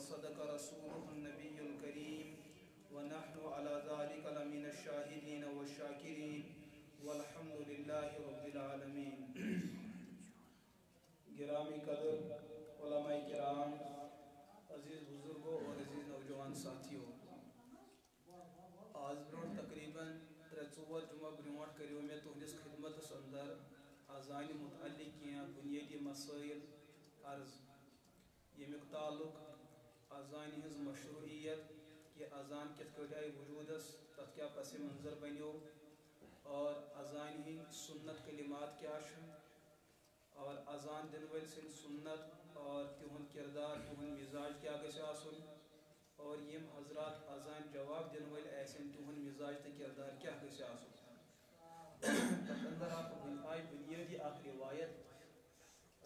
وصدق رسوله النبي الكريم ونحن على ذلك لمن الشاهدين والشاكرين والحمد لله رب العالمين. گرامی قدر علماء کرام، عزیز بزرگوں اور عزیز نوجوان ساتھیوں، آج برونٹ تقریباً 3-4 جمعہ برونٹ کریو میں تہندس خدمت اندر اذان متعلق کیا بنیادی مسائل عرض یمیک تعلق اذان ہز مشروعیت کہ اذان کت کٹ آئی وجودس تت کیا پس منظر بنیو اور اذان ہند سنت کلمات کیا اور اذان دن ول سن سنت اور تہند کردار تہند مزاج کیا گژھِ آسن اور یم حضرات اذان جواب دن ول ایسن تہند مزاج تو کردار کیا گژھِ آسن. اندر آپ آئی بنیادی اخ روایت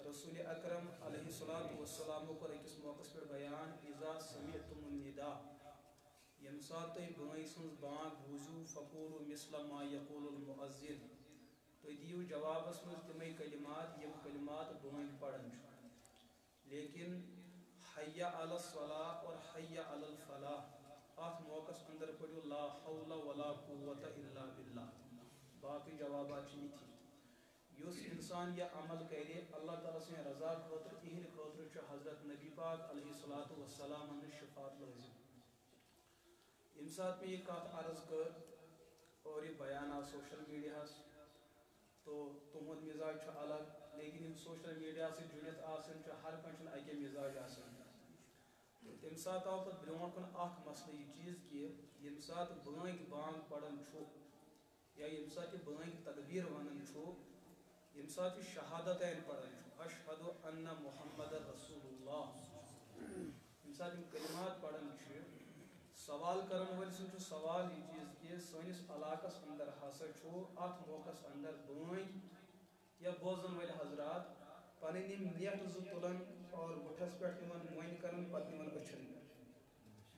رسول اکرم علیہ الصلوۃ والسلام کو اکس موقع پر بیان اذا سمعتم النداء یم سات تھی بٲے سٕنٛز بانگ بوٗزِو فقولوا مثل ما یقول المؤذن تُہۍ دِیِو جوابس منٛز تِمے کلمات یم کلمات بٲنگ پڑھان چھُ لیکن حی علی الصلاۃ اور حی علی الفلاح اتھ موقع اندر پڑھو لا حول ولا قوۃ الا باللہ. باقی جوابات یتھی یس انسان یہ عمل کرے اللہ تعالیٰ سن رضا خاطر تہند خاطر حضرت نبی پاک علیہ الصلوۃ والسلام شفاعت لازم. یم سات میں یہ کت عرض کر اور یہ بیان آو سوشل میڈیا تو تہد مزاج الگ لیکن یم سوشل میڈیا سے جڑت آسن ہر کھانا اکے مزاج آسان. تم سات آو پہ برو کن اخ مسئلہ یہ چیز کہ یم سات بٲنگ بانگ پڑھان یا یم سات یہ بٲنگ تکبیر ونان یم سات یہ شہادتین پڑھان اشہد ان محمد رسول اللہ یم سات یم کلمات پڑھان سوال کرن ول سن سوال یہ چیز کہ سنس علاقس اندر ہسا ات موقع اندر بٲنگ یا بوزن ول حضرات پن نیٹ تلان اور بٹھس پہ مون کران پتہ اچھن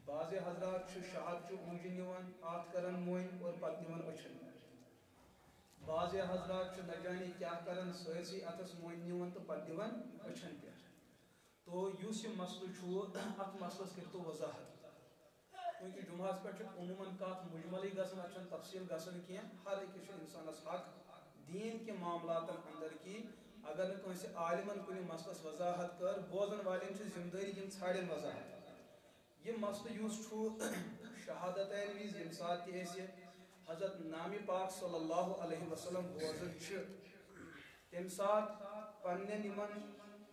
بعض حضرات شہد اوجن ات کران مون اور پتہ اچھن بعض حضرات نہ جانے کیا کران سرسی اتس مون تو پتہ اچھن پہ. تو اس یہ مسئلہ ات مسلس کرتو وضاحت کیونکہ جمعہ پہ عموماً کت مجمل گھن اتنا تفصیل گھن کی ہر أکس انسانس حق دین کے معاملات اندر کی اگر نس عالمن کن مسلس وضاحت کر بوزن والن ذمہ داری یم ژھانڈن وضاحت. یہ مسئلہ اس شہادتین وز یم سات تہ حضرت نام پاک صلی اللہ علیہ وسلم بوزن تم سات پنن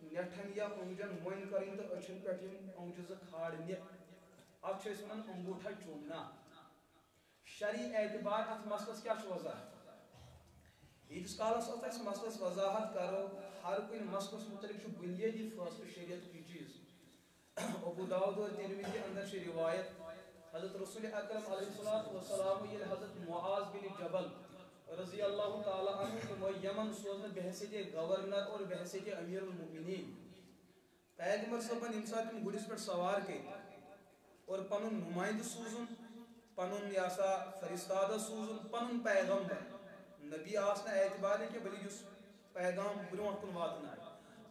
نیٹن یا اونگجن مون کریں تو اچھن پہ اونگجہ ز کھاڑنہ ات ونان انگوٹھا چومنا. شرعی اعتبار ات مسلس کیا وضاحت یتس کالس ات مسلس وضاحت کرو ہر کن مسلس متعلق بنیادی فاصلہ شریعت کی چیز. ابو داؤد اور ترمذی اندر روایت حضرت رسول اکرم علیہ الصلوۃ والسلام یہ حضرت معاذ بن جبل رضی اللہ تعالی عنہ تمو یمن سوزن بحیثیت گورنر اور بحیثیت امیر المؤمنین. پیغمبر صاحبن یم سات گڑس پہ سوار گئی اور پن نمائند سوزن پن یہ فرستادہ سوزن پن پیغمبر نبی آسنا اعتبار کہ بلکہ اس پیغام برو کن واتن آئی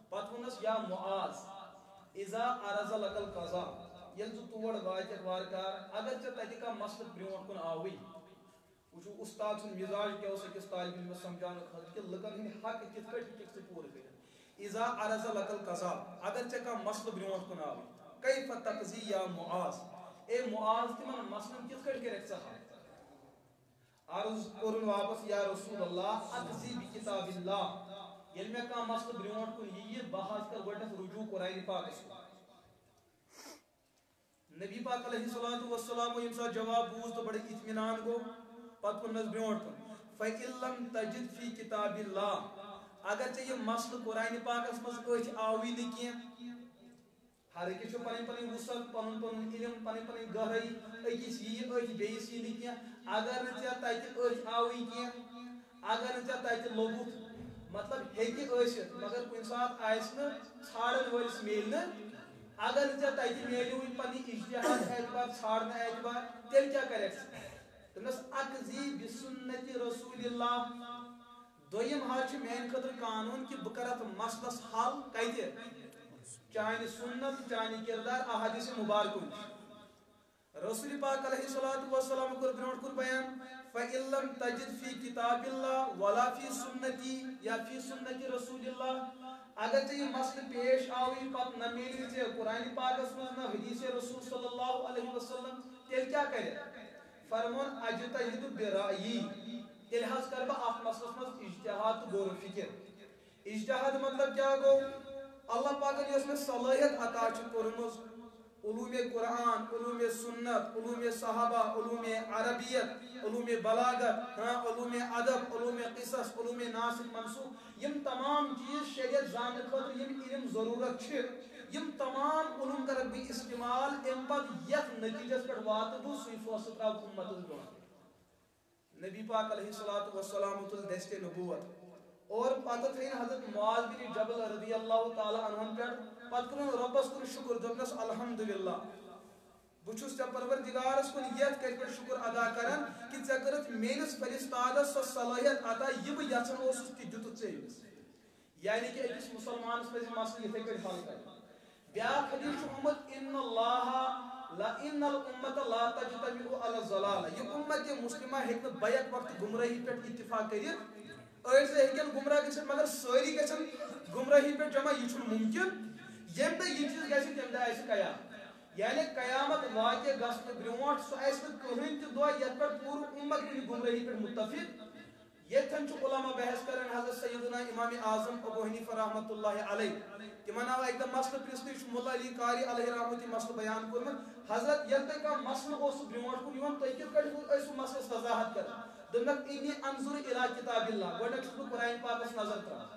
پتہ ونس یا معاذ اذا عرض لك القضاء یل تور وات وارکار اگر تتہ کھانا مسئلہ برو کن آوی وچو استاد سن مزاج کیا أکس طالب علمس سمجھانے خاطر کہ لکن ہند حق کت پہ پور کر اذا عرض لك القضاء اگر کھانا مسئلہ برو کن آوی کیف تقضی یا معاذ اے معاذ تمن مسئلہ کت پہ کر عرض کرن واپس یا رسول اللہ اقضی بکتاب اللہ یل میں کھانا مسئلہ برو کن یہ بحث کر گۄڈنیتھ رجوع قرآن پاکس. نبی پاک علیہ الصلوۃ والسلام یم سات جواب بوز تو بڑے اطمینان گو پتہ ونس برو کن فَإِن لَمْ تَجِدْ فِي كِتَابِ اللَّهِ اگر ژے یہ مسئلہ قرآن پاکس مز آوی نہ کی ہر أکس پن پن وسعت پن پن علم پن پن گہرائی أکس یہ بیس یہ نہ کی اگر ژے تتہ آوی کی اگر ژے تتہ لوگت مطلب ہیکہ ٲسِتھ مگر کُنہِ ساتہٕ آسہِ نہٕ ژھانڈن وٲلِس میلہِ نہٕ اگر ژے تتہ میلیو پننہِ اجتہاد اعتبار ژھانڈنہٕ اعتبار تیٚلہِ کیٛاہ کریکھ دپنس اقضی بسنت رسول اللہ دویم حال میان خاطر قانون کہ بہ کر ات مسلس حل کتہ چانہ سنت چانہ کردار احادیث مبارکوں رسول پاک علیہ الصلوۃ والسلام کور برونٹ کور بیان فَإِن لَّمْ تَجِدْ فِي كِتَابِ اللَّهِ وَلَا فِي سُنَّتِي یا فِي سُنَّتِ رسول اللہ اگر ژےٚ مسئلہ پیش آوی پتہ نہ میلی ژےٚ قرآن پاکس منٛز نہ حدیث رسول صلی اللہ علیہ وسلم تیٚلہِ کیٛاہ کرِ فرمون اجتہد برأیی تیٚلہِ حظ کر بہٕ اتھ مسئلس منٛز اجتہاد تہٕ غور و فکر اجتہاد مطلب کیٛاہ گوٚو اللہ پاکن یۄس مےٚ صلٲحیت عطا چھِ کٔرمٕژ علوم قرآن علوم سنت علوم صحابہ علوم عربیت علوم بلاغت علوم ادب علوم قصص علوم ناسخ منسوخ یم تمام چیز شریعت زاننے خاطر یم علم ضرورت چھ یم تمام علوم کر بہ استعمال ام پت یت نتیجس پہ وات بہ سی فیصلہ تراو امتس برونٛٹھ نبی پاک علیہ الصلوۃ والسلام تل دست نبوت اور پتہ تھین حضرت معاذ بن جبل رضی اللہ تعالی عنہ پہ پتہ کرن ربس کن شکر دپنس الحمدللہ بچھس ژے پروردگارس کن یت کر پہ شکر ادا کرن کہ ژے کرت میانس فرستادس سو صلاحیت عطا یہ بہ یژھان اوسس تہ دتت ژے یعنی کہ أکس مسلمانس پہ مسئلہ یتھے پٲٹھۍ حل کر بیاکھ حدیث چھُ آمُت ان اللہ لا ان الامت لا تجتمع على الضلالہ یہ امت مسلمہ ہیکہ بیک وقت گمراہی پہ اتفاق کرت أڑۍ زٕ ہیٚکن گمراہ گژھِتھ مگر سٲری گژھن گمراہی پہ جمع یہ چھُنہٕ ممکن یم دہ یہ چیز گژھِ تمہِ دۄہ آسہِ قیامت یعنی قیامت واقع گژھنہٕ برونٛٹھ سُہ آسہِ نہٕ کٕہٕنۍ تہِ دۄہ یتھ پٮ۪ٹھ پوٗرٕ اُمت کُنہِ گمراہی پٮ۪ٹھ متفق ییٚتھٮ۪ن چھُ علما بحث کران حضرت سیدنا امام اعظم ابو حنیفہ رحمۃ اللہ علیہ تمن آو اکہ دۄہ مسئلہ پرژھنہٕ یہِ چھُ مُلا علی قاری علیہ رحمۃ یہِ مسئلہ بیان کوٚرمُت حضرت ییٚلہِ تۄہہِ کانٛہہ مسئلہ اوسوٕ برونٛٹھ کُن یِوان تُہۍ کِتھ کٔٹھۍ ٲسِو مسئلس وضاحت کران دوٚپنکھ انی انظر الی کتاب اللہ گۄڈنیٚتھ چھُس بہٕ قرآن پاکس نظر تراوان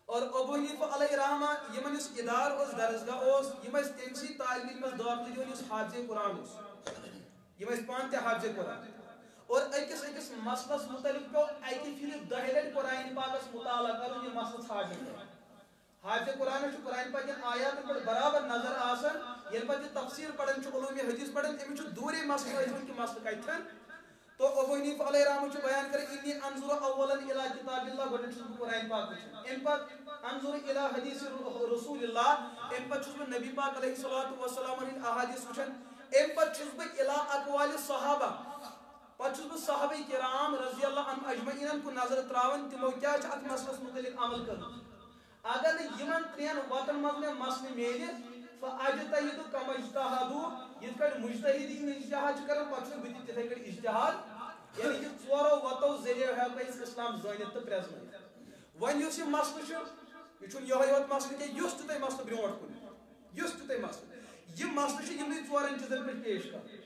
اور ابو حنیفہ علیہ رحمہ یمن یُس ادار اوس درسگاہ اوس یم ٲسۍ تٔمسٕے طالبہِ علمس دٲخلہٕ دِوان یُس حافظ قرآن اوس یم ٲسۍ پانہٕ تہِ حافظ قرآن اور أکِس مسلس متعلق پیو اکہِ پھرِ 10 لٹہِ قرآن پاکس مطالعہ کرُن یہِ مسلہٕ ژھانڈنہٕ حافظ قرآن چھُ قرآن پاکٮ۪ن آیاتن پٮ۪ٹھ برابر نظر آسان ییٚلہِ پتہٕ یہِ تفسیٖر پران چھُ علوٗمِ حدیث پران أمِس چھُ دوٗرے مسلہٕ ٲسۍمٕتۍ کہِ مسلہٕ کتٮ۪ن تو ابو حنیفہ علیہ رحمہ چھُ بیان کران انی انظر اولا الی کتاب اللہ گۄڈنیٚتھ چھُس بہٕ قرآن پاک وٕچھان امہِ پتہٕ انظر الی حدیث رسول اللہ امہِ پتہٕ چھُس بہٕ نبی پاک علیہ الصلوۃ والسلام ہٕنٛدۍ احادیث وٕچھان امہِ پتہٕ چھُس بہٕ الی اقوال صحابہ پتہٕ چھُس بہٕ صحابہ کرام رضی اللہ عنہم اجمعین کُن نظر تراوان تِمو کیٛاہ چھُ اتھ مسلس متعلق عمل کوٚرمُت اگر نہٕ یِمن ترٛٮ۪ن وتن منٛز مےٚ مسلہٕ میلہِ فاجتہد کما اجتہادوا یِتھ کٔٹھۍ مجتہدین اجتہاد چھِ کران پتہٕ چھُس بہٕ تہِ تِتھے کٔٹھۍ اجتہاد یعنی کہ ژورو وتو ذریعہ ہیٚکو أسۍ اسلام زٲنِتھ تہٕ پرٛزنٲوِتھ وۄنۍ یُس یہِ مسلہٕ چھُ یہِ چھُنہٕ یِہوے یوت مسلہٕ کینٛہہ یُس تہِ تۄہہِ مسلہٕ برونٛٹھ کُن یُس تہِ تۄہہِ مسلہٕ یہِ مسلہٕ چھُ یِمنٕے ژورن چیٖزن پٮ۪ٹھ پیش کرُن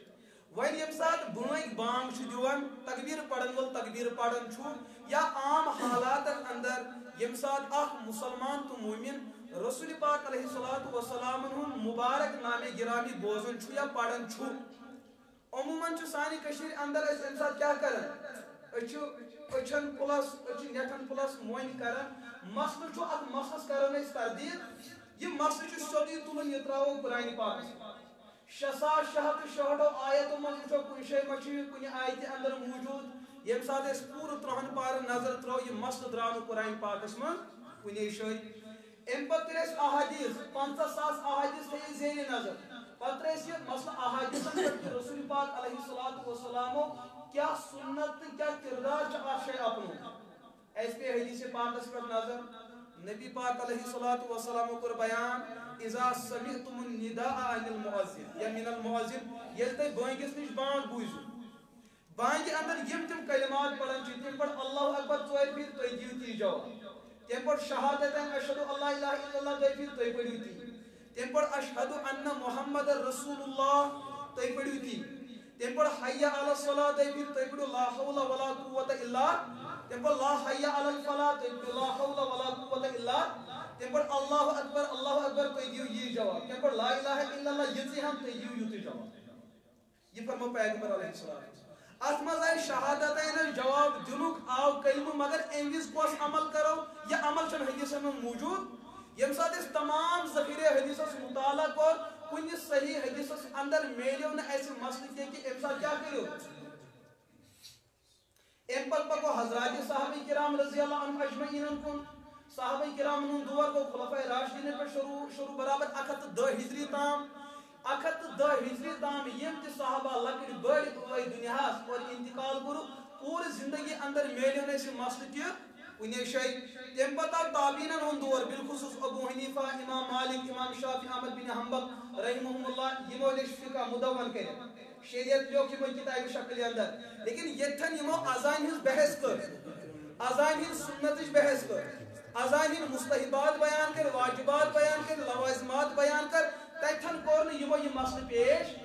وۄنۍ ییٚمہِ ساتہٕ بٲنٛگۍ بانٛگ چھُ دِوان تکبیٖر پرن وول تکبیٖر پران چھُ یا عام حالاتن اندر ییٚمہِ ساتہٕ اکھ مُسلمان تہٕ مومِن رسول پاک علیہ الصلوۃ والسلام ہُنٛد مبارک نامے گرامی بوزان چھُ یا پران چھُ عموٗماً چھُ سانہِ کٔشیٖرِ اندر أسۍ اَمہِ ساتہٕ کیٛاہ کران أسۍ چھِ أچھن پٕلس أسۍ چھِ نٮ۪ٹھن پٕلس مۄنۍ کران مسلہٕ چھُ اتھ مسلس کران أسۍ تردیٖد یہِ مسلہٕ چھُ سیوٚدُے تُلُن یہِ تراوو قرآنِ پاکس 6666 آیتو منٛز وٕچھو کُنہِ جایہِ ما چھُ یہِ کُنہِ آیتہِ اندر موٗجوٗد ییٚمہِ ساتہٕ أسۍ پوٗرٕ 3 پارن نظر تراوو یہِ مسلہٕ درٛاو نہٕ قرآنِ پاکس منٛز کُنے جایہِ امہِ پتہٕ ترٛٲے أسۍ احادیث 50,000 احادیث تھٲے أسۍ زیرِ نظر پتہٕ ترٛٲے أسۍ یہِ مسلہٕ احادیثن پٮ۪ٹھ کہ رسول پاک علیہ الصلوۃ والسلامو کیٛاہ سنت تہٕ کیٛاہ کردار چھُ اتھ جایہِ اپنومُت اَسہِ پیٚیہِ حدیث پاکس پٮ۪ٹھ نظر نبی پاک علیہ الصلوۃ والسلامو کوٚر بیان اذا سمعتم النداء عن المؤذن یا من المؤذن ییٚلہِ تُہۍ بٲنٛگِس نِش بانٛگ بوٗزِو بانٛگہِ اندر یِم تِم کلمات پران چھِ تِم پٲٹھۍ اللہ اکبر 4 پھِرِ تُہۍ دِیِو تی جواب تمہِ پٲٹھۍ شہادتن اشہدُ اللہ الہ الا اللہ 2 پھِرِ تُہۍ پٔرِو تی تمہِ پٲٹھۍ اشہدُ ان محمد رسول اللہ تُہۍ پٔرِو تی تمہِ پٲٹھۍ حی علی الصلاۃ 2 پھِرِ تُہۍ پٔرِو لا حول ولا قوۃ الا تمہِ پٲٹھۍ لا حی علی الفلاح تُہۍ پٔرِو لا حول ولا قوۃ الا تمہِ پٲٹھۍ اللہ اکبر تُہۍ دِیِو یی جواب تمہِ پٲٹھۍ لا الہ الا اللہ یِژٕے ہن تُہۍ دِیِو یُتُے جواب یہ فرمو پیغمبر علیہ السلام اتھ منٛز آیہِ شہادتین جواب دِنُک آو کلمہٕ مگر امہِ وِزِ کۄس عمل کرو یہِ عمل چھُنہٕ حدیثن منٛز موٗجوٗد ییٚمہِ ساتہٕ أسۍ تمام ذخیرے حدیثس مطالعہ کوٚر کُنہِ صحیح حدیثس اندر میلیو نہٕ اَسہِ مسلہٕ کینٛہہ کہِ امہِ ساتہٕ کیٛاہ کٔرِو امہِ پتہٕ پکو حضرات صحابہ کرام رضی اللہ عنہم اجمعین کُن صحابہ کرام دور گو خلفاء راشدین پہ شروع برابر 110 ہجری تام 110 ہجری تام یم تہ صحابہ لکڑ بڑ دنیاس اور انتقال کور پورے زندگی اندر میلیو نہ مسئلہ تہ کنے شاید تم پتہ تابعین ہند دور بالخصوص ابو حنیفہ امام مالک امام شافعی احمد بن حنبل رحمہم اللہ یمو نے فقہ مدون کر شریعت لوگ یمو کتاب شکل اندر لیکن یتھن یمو اذان ہز بحث کر اذان ہز سنت بحث کر اذان ہز مستحبات بیان کر واجبات بیان کر لوازمات بیان کر تتھن کور یمو یہ مسئلہ پیش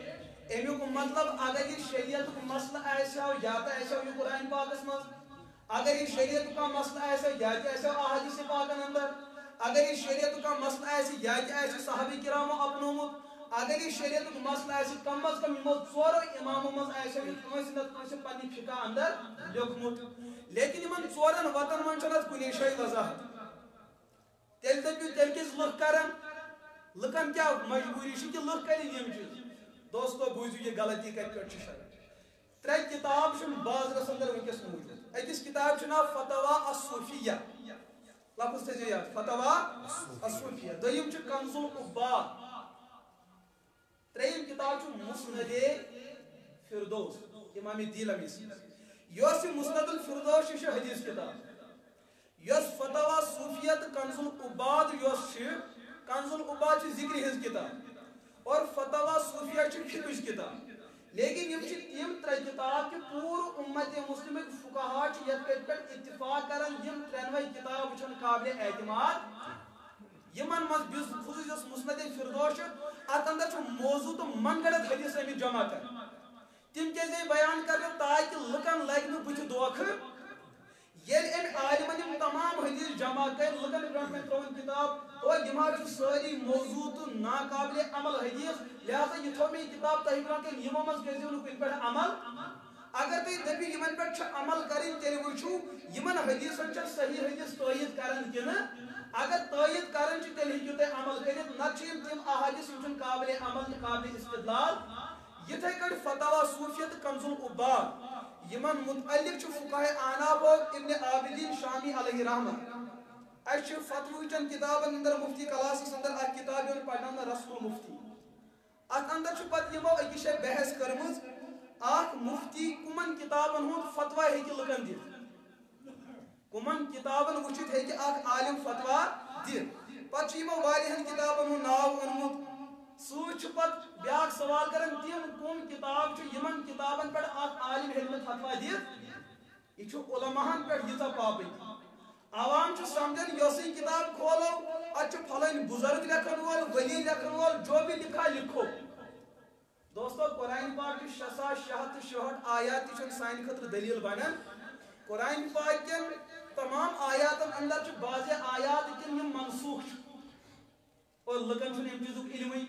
امیک مطلب اگر یہ شریعت مسئلہ ایسا یا تو ایسا یہ قرآن پاکس مز اگر یہ شریعت کا مسئلہ ایسا یا تو ایسا احادیث پاکن اندر اگر یہ شریعت کا مسئلہ ایسا یا تو ایسا صحابہ کرامو اپنومت اگر یہ شریعت کا مسئلہ ایسا کم از کم یمو ژورو امامو مز ایسا کنسی نت کنسی پنی فقہ اندر لیوکھمت لیکن یمن ژورن وطن من چھنہ کنے شاید وضاحت تیل دپیو تیل کس لکھ کرن لکن کیا مجبوری چھ کہ لکھ کرن یم چیز دوستو بوزیو یہ غلطی کت پہ ترے کتاب بازرس اندر ونکس موجود اکس کتاب چھ ناو فتوا الصوفیہ لفظ تھیو یاد فتوا الصوفیہ دویم چھ کنز العباد تریم کتاب چھ مسند فردوس امام دیلمی یس مسند الفردوس چھ حدیث کتاب یس فتوا صوفیہ کنز العباد یس چھ کنز العباد چھ ذکر ہز کتاب اور فتوا صوفیہ چھ فقہ کتاب لیکن یم ترے کتاب کہ پور امت مسلم فقہا چھ یت پہ اتفاق کرن یم ترنوے کتاب چھن قابل اعتماد یمن مز خصوص مسند فردوس ات اندر چھ موضوع تو من گڑت حدیث امی جمع کر تم کیسے بیان کر تاکہ لکن لگ نہ بچ دوکھ یل ام عالمن یم تمام حدیث جمع کر لکن برونٹ میں ترون کتاب اور یما چھ ساری موضوع تو ناقابل عمل حدیث لہذا یہ تھو میں کتاب تہ برونٹ کہ یمو مز کیسے ان پہ عمل اگر تھی دبی یمن پہ چھ عمل کرن تیل وچھو یمن حدیثن چھ صحیح حدیث تائید کرن کن اگر تائید کرن چھ تیل ہیکو تہ عمل کرت نہ چھ تم احادیث چھ قابل عمل قابل استدلال یتھے کٹ فتوا صوفیہ کنز العباد یمن متعلق چھ فقہ اعناف ابن عابدین شامی علیہ رحمت اچھ فتوی چن کتابن اندر مفتی کلاس اندر اک کتاب یون پڑھنا رسول مفتی ات اندر چھ پت یمو اکش بحث کرمز اک مفتی کمن کتابن ہند فتوا ہیکہ لکن دت کمن کتابن وچھت ہیکہ اک عالم فتوا دت پت یمو واریہن کتابن ہند ناو اونمت سوچ پت بیاک سوال کرن تم کم کتاب چھ یمن کتابن پہ اک عالم ہیکہ فتوا دت یہ چھ علماءن پہ یژا پابندی عوام چھ سمجھن یوسی کتاب کھولو اچھ پھلن بزرگ لکھن وول ولی لکھن وول جو بھی لکھا لکھو دوستو قرآن پاک کی 666 آیات چھ سان خطر دلیل بنن قرآن پاک کن تمام آیاتن اندر چھ بعض آیات کن یم منسوخ اور لکن چھ ام چیزک علمی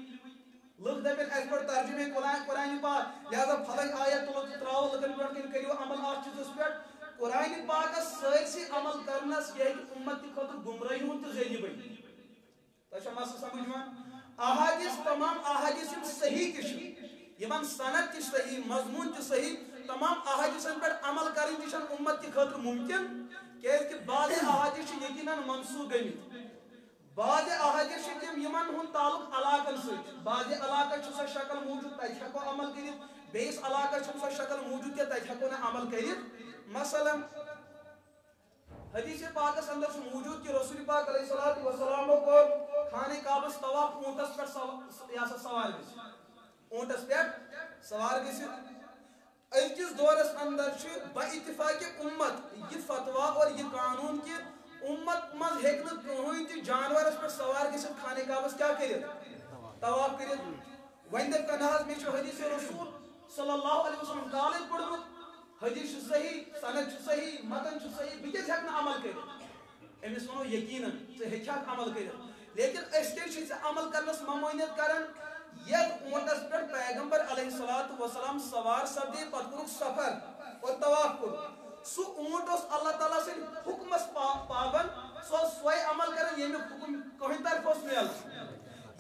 لکھ دپن اس پر ترجمے قرآن پاک لہذا پھلن آیات تلو تراو لکن پہ کن کریو عمل آ چیزس پہ قرآن پاک سرسی عمل کرنس یہ امت خاطر گمراہی ہند ذریعہ بن تہ مسئلہ سمجھوان احادیث تمام احادیث صحیح تہ یمن سند تہ صحیح مضمون تہ صحیح تمام احادیثن پہ عمل کرن تہ امت کی خاطر ممکن کیاز کہ بعض احادیث یقینا منسوخ گمت بعض احادیث تم یمن ہند تعلق علاقن ست بعض علاقہ چھ سہ شکل موجود تہ ہیکو عمل کرت بیس علاقہ چھ سہ شکل موجود کہ تہ ہیکو نہ عمل کرت مثلا حدیث پاکس اندر موجود کہ رسول پاک علیہ الصلوۃ والسلام کو خانہ کعبہ طواف اونٹس پر سوار گس اونٹس پہ سوار گس أزکِس دورس اندر با اتفاق امت یہ فتوا اور یہ قانون کہ امت مز ہیک نہ کہین تہ جانورس پہ سوار گژھِتھ خانہ کعبس کیا کرت طواف کرت ون دپ کنہاز میں حدیث رسول صلی اللہ علیہ وسلم کالے پڑھمت حدیث صحیح سند صحیح متن صحیح بکس ہیک نہ عمل کرت امس ونو یقینا ژٕ ہیکھاکھ عمل کرت لیکن اس کے عمل کرنس ممانعت کران یت اونٹس پہ پیغمبر علیہ الصلوۃ والسلام سوار سپدے پتہ کورُکھ سفر اور طواف کور سو اونٹ اس اللہ تعالیٰ سے حکمس پابند سوے عمل کران یمیُک حکم کہن طرف اوس ملان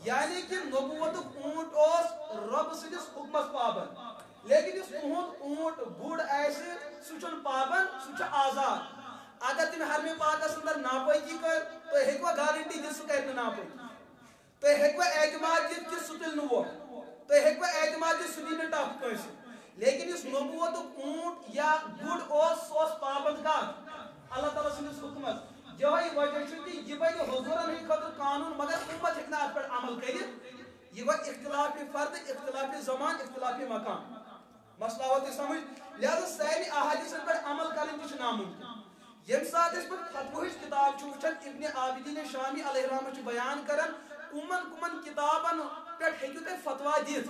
یعنی کہ نبوت اونٹ اس رب سندس حکمس پابند لیکن اس اونٹ بوڑ ایسے سہ چھُنہٕ پابند سہ چھُ آزاد اگر تم حرم پاکس اندر ناپاکی کر تو ہیکوا گارنٹی دس سہ کر ناپاکی تو ہیکوا اعتماد دت کہ سہ تل نو تو ہیکوا اعتماد دت سہ دی ٹپ کنس لیکن اس نبوت اونٹ یا گڑ اس پابند کا اللہ تعالیٰ سندس حکمت یہ وجہ کہ یہ بن حضورن ہند خاطر قانون مگر امت ہیکہ ات پہ عمل کرت یہ گو اختلاف فرد اختلاف زمان اختلاف مقام مسئلہ ہوتے سمجھ لہذا ساری احادیث پہ عمل کرن تہ ناممکن یم سات اس پہ فتوحش کتاب وچان ابن عابدین شامی علیہ الرحمہ بیان کرن کمن کتابن پہ ہیکو تہ فتوا دت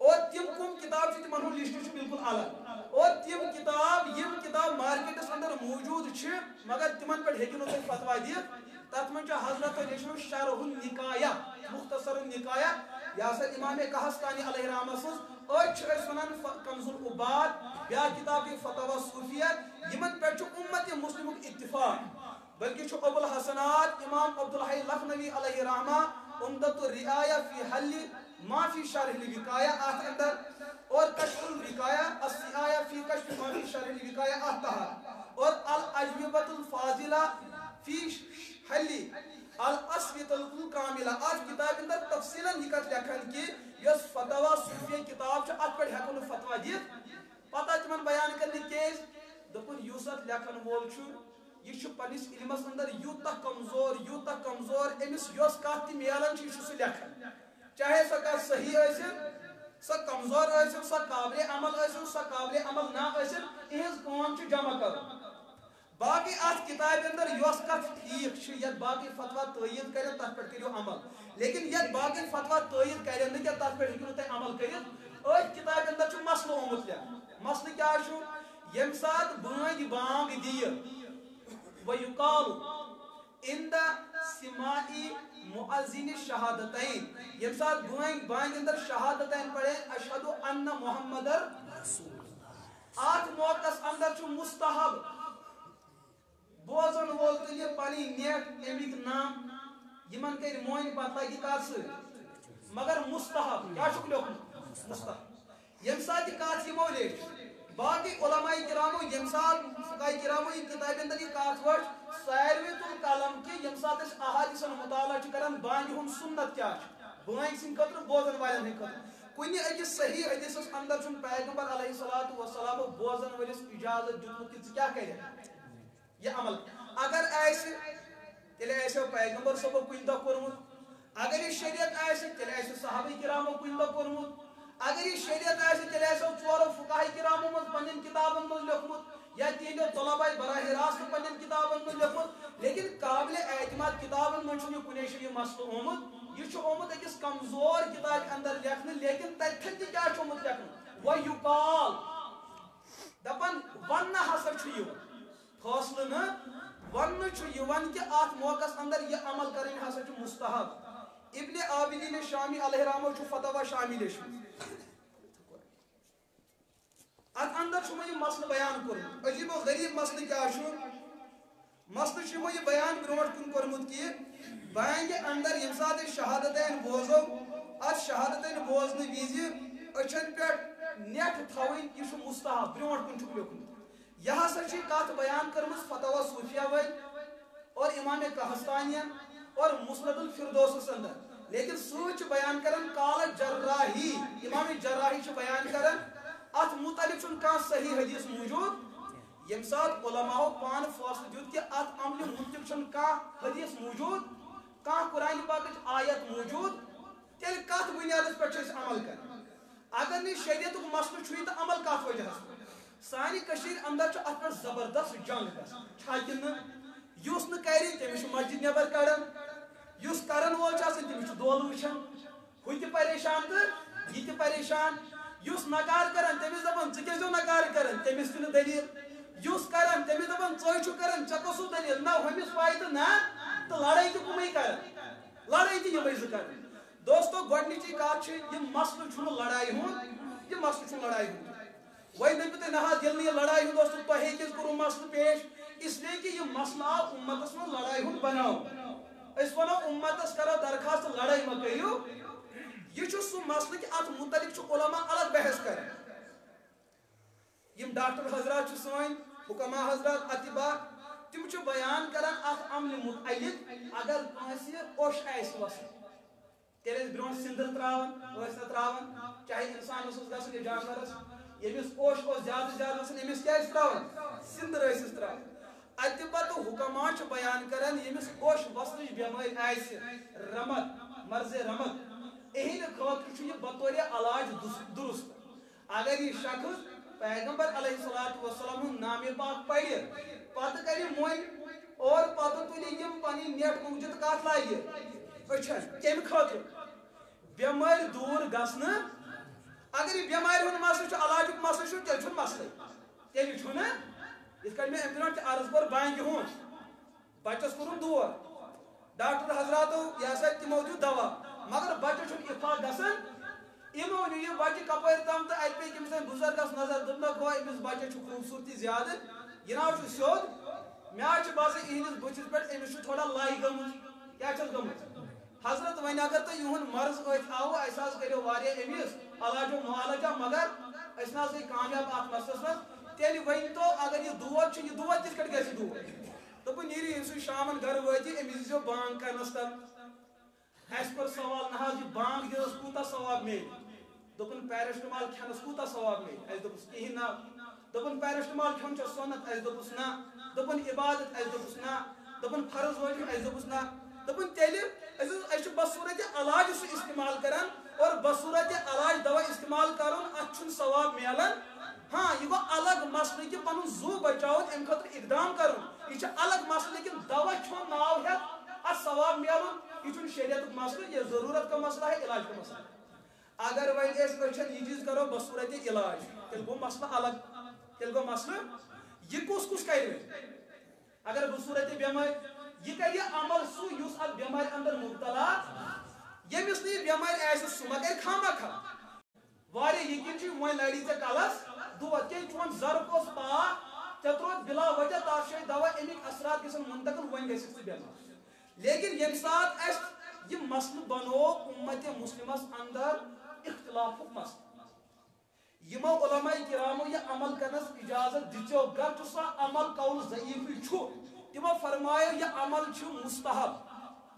اور تم کم کتاب تمہن ہند لسٹ بالکل الگ اور یم کتاب مارکیٹس اندر موجود مگر تمہن پہ ہیکو تہ فتوا دت تر من حضرت لیکھن شرح النکایہ مختصر النکایہ یا سر امام کہستانی علیہ الرحمہ سن اچھ ونان کنز العباد بیا کتاب فتاوی صوفیہ یمن پہ امت مسلم اتفاق بلکہ ابو الحسنات امام عبدالحی لکھنوی علیہ الرحمہ عمدۃ الرعایہ فی حل ما فی شرح الوقایہ آت اندر اور کشف الوقایہ السعایہ فی کشف ما فی شرح الوقایہ آت اور الاجوبۃ الفاضلہ فی حل الاسویۃ الکاملہ آج کتاب اندر تفصیلا یہ کت لکھن کہ یس فتاوی صوفیہ کتاب ات پہ ہیکو فتوا دت پتہ تمن بیان کرنے کیس دپن یس ات لکھن وول یہ پنس علمس اندر یوتہ کمزور امس یس کت تہ ملان یہ سہ لکھان چاہے سہ کت صحیح ٲسِن سہ کمزور ٲسِن سہ قابل عمل ٲسِن سہ قابل عمل نہ ٲسِن اہز کٲم چھ جمع کرُن باقی ات کتاب اندر یس کت ٹھیک یت باقی فتوا تائید کرن تر پہ کرو عمل لیکن یت باقی فتوا تائید کرن نا کہ تر پہ ہیکو تھی عمل کرت ات کتاب اندر چھ مسئلہ آمت لکھ مسئلہ کیا یم سات بٲنگ بانگ دی ویقال عند سماع مؤذن شہادتین یم سات بانگ اندر شہادتین پڑھے اشہد ان محمد رسول اللہ آت موقع اندر چھ مستحب بوزن وول تلیہ پنی نیٹ امیک نام یمن کر مون پتہ لگی کات ست مگر مستحب کیا چھ لیکھمت مستحب یم سات کات یمو لیکھ باقی علماء کرامو یم سات فقہاء کرامو یہ کتاب اندر یہ کات وچ ساروی القلم کہ یم سات اس احادیث مطالعہ کران بانگ ہن سنت کیا بانگ سن خاطر بوزن والن ہند خاطر کنہ اکس صحیح حدیث اندر چھ پیغمبر علیہ الصلوۃ والسلام بوزن ولس اجازت دیتمت کہ کیا کرے یہ عمل اگر ایسے تیلے ایسے پیغمبر صاحب کن دہ کورمت اگر یہ شریعت ایسے تیلے ایسے صحابہ کرامو کن دہ کورمت اگر یہ شریعت ایسے تیلے ایسے ژورو فقہاء کرامو من پنن کتابن من لیکھمت یا تہندیو طلباء براہ راست پنن کتابن من لیکھمت لیکن قابل اعتماد کتابن من چھنہ کنے یہ مسئلہ آمت یہ چھ آمت اکس کمزور کتاب اندر لیکھنے لیکن تتھن تہ کیا چھ آمت لیکھنے ویقال دپن ون ہسا چھ یہ فاصلہ نا ون چھ کہ ات موقع اندر یہ عمل کریں ہسا چھ مستحب ابن عابدین شامی علیہ الرحمہ چھ فتاوی شامی لیشمت ات اندر چھ یہ مسئلہ بیان کورمت عجیب و غریب مسئلہ کیا مسئلہ چھ یہ بیان برونٹ کن کورمت کہ بانگ اندر یم سات شہادتین بوزو ات شہادتین بوزن وز اچھن پہ نیٹ تھوین یہ مستحب برونٹ کن چھ لیکھمت یہ ہسا کت بیان کرمز فتاوی صوفیہ ول اور امام کہستانین اور مسند الفردوس اندر لیکن سوچ بیان کرن قال جراحی امام جراحی چھ بیان کرن ات متعلق چھ کان صحیح حدیث موجود یم سات علماء پان فاصلہ دیت کہ ات عمل متعلق چھ کان حدیث موجود کان قرآن پاک آیت موجود تیل کت بنیادس پہ عمل کر اگر نی شریعت مسئلہ چھ تو عمل کت وجہ سانی کشیر اندر چھ ات پر زبردست جنگ چھاکن یس نہ کری تمس مسجد نبر کڑان یس کرن وول تمس دول وچھان ہو تہ پریشان تو یہ تہ پریشان یس نکار کران تمس دپان ژٕ کیازِ نکار کران تمس تہ دلیل یس کران تمس دپان ژٕ چھ کران ژےٚ کۄس دلیل نہ ہمس پاے تو نہ تو لڑائی تہ کمے کران لڑائی تہ یمے زٕ کران دوستو گۄڈنِچی کتھ چھ یہ مسئلہ چھُنہٕ لڑائی ہُنٛد یہ مسئلہ چھُنہٕ لڑائی ہُنٛد وہی دپو تھی نہ یل یہ لڑائی ہُنٛد دوستو تۄہے کیٛازِ کوٚروٕ مسئلہ پیش اس لیے کہ یہ مسئلہ آو امتس من لڑائی ہُنٛد بناو اس ونو امتس کرو درخواست لڑائی مہ کٔرِو یہ چھُ سُہ مسئلہ کہ ات متعلق چھُ علماء الگ بحث کران یم ڈاکٹر حضرات چھِ سٲنۍ حکما حضرات اتباع تم بیان کران اخ عمل متعلق اگر کنسی اوش آس وسان تیل برو سندر تراون تراون چاہے انسان گھن یا جانورس یمس اوش زیادہ زیادہ وسان امس کیا تراون سندر تراون اتہ پتہ حکما بیان کران یمس اوش وسنچ بیماری آس رمت مرض رمت اہند خاطر یہ بطور علاج درست اگر یہ شخص پیغمبر علیہ الصلوۃ والسلام نام پاک پڑھ پتہ کر مون اور پتہ تلی یم پنی نیٹ موجود کات لاگہ اچھن کم خاطر بیمار دور گھن اگر یہ بیمار ہند مسئلہ علاج مسئلہ تیل مسئلہ تیل یت کن میں ام برو عرض کور بانگہ ہند بچس کورن دور ڈاکٹر حضراتو یہ سا تمو دیت دوا مگر بچہ اتفاق گھن یمو نی یہ بچہ کپر تام تو ات پہ کم سن بزرگس نظر دپنک گو امس بچہ خوبصورتی زیادہ یہ نا سیود مے باسان اہندس بتس پہ امس تھوڑا لائی گمت کیا گمت حضرت ون اگر تو یہن مرض آو اس کرو امس علاج و معالجہ مگر اس نا گئی کامیاب ات مسلس من تیل ون تو اگر یہ دود یہ دود کت کٹ گھر دود دپن نیری یم شامن گھر وٲتِتھ أمِس دیٖزیو بانگ کرنس تل اَسہِ کوٚر سوال نہ حظ یہِ بانگ دِنس کوٗتاہ ثواب میلہِ دوٚپُن پیرسٹمال کھٮ۪نس کوٗتاہ ثواب میلہِ اَسہِ دوٚپُس کِہیٖنۍ نہ دوٚپُن پیرسٹمال کھیوٚن چھا سُنت اَسہِ دوٚپُس نہ دوٚپُن عبادت اَسہِ دوٚپُس نہ دوٚپُن فرض روزُن اَسہِ دوٚپُس نہ دوٚپُن تیٚلہِ أسۍ چھِ بصوٗرتِ علاج سُہ استعمال کران اور بصوٗرتِ علاج دوا استعمال کرُن اتھ چھُنہٕ ثواب میلان ہاں یہ گو الگ مسئلہ کہ پن زو بچاؤ ام خاطر اقدام کرن یہ الگ مسئلہ کہ دوا چھون ناو ہے ات ثواب میلن یہ شریعت مسئلہ یہ ضرورت کا مسئلہ ہے علاج کا مسئلہ اگر ویل یہ چیز کرو بصورت علاج تیل گو مسئلہ الگ تیل گو مسئلہ یہ کس کر اگر بصورت بیمار یہ کر یہ عمل سو یس ات بیمار اندر مبتلا یمس نی بیمار آسہ سہ ما کر خامہ کھا واریاہ یقین وۄنۍ لڑی ژےٚ کلس دود تیل چون ضرب اس پا ژےٚ تروت بلا وجہ تار شاید دوا امیک اثرات گژھن منتقل ون گژھِ ژٕ بیمار لیکن یم سات اس یہ مسئلہ بنو امت مسلمس اندر اختلاف مسئلہ یمو علماء کرامو یہ عمل کرنس اجازت دِژیو گرچہ سا عمل قول ضعیف چھُ تمو فرمایو یہ عمل چھُ مستحب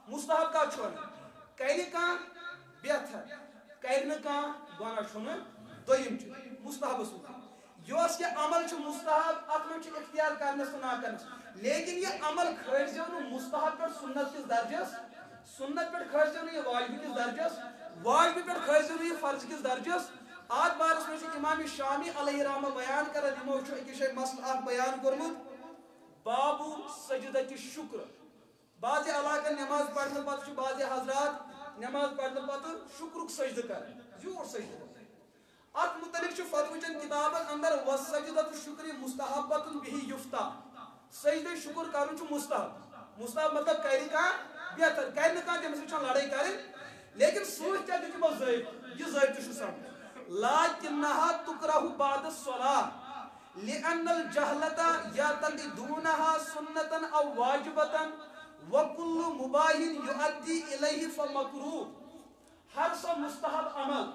مستحب کا چھُ کرِ کانٛہہ بہتر کر نہ کانٛہہ گۄناہ چھُنہٕ دوٚیِم چھُ مستحب یس یہ عمل چھُ مستحب ات من چھُ اختیار کرنس تو نہ کرنس لیکن یہ عمل کھٲلزیو نہٕ مستحب پٮ۪ٹھ سنت کس درجس سنت پٮ۪ٹھ کھٲلزیو نہٕ یہ واجب کس درجس واجب پٮ۪ٹھ کھٲلزیو نہٕ یہ فرض کس درجس ات بارس میں چھُ امام شامی علیہ رحمہ بیان کران یمو چھُ أکِس جایہِ مسئلہ اکھ بیان کوٚرمُت بابو سجدت شکر بعض علاقن نماز پڑھنے پتہٕ چھُ بعض حضرات نماز پڑھنے پتہٕ شکرُک سجدٕ کران زیوٗٹھ سجدٕ ات متعلق فتوچن کتابن اندر وسجدت شکر مستحبت به یفتا سجدہ شکر کرن مستحب مستحب مطلب کر بہتر کر تمس لڑائی کر لیکن سوچ کیا دتمو ضعیف یہ ضعیف تہ سمجھ لکنها تکرہ بعد الصلاة لأن الجہلة یعتقدونها سنتا او واجبتا وكل مباح يؤدي الیہ فمکروہ ہر سا مستحب عمل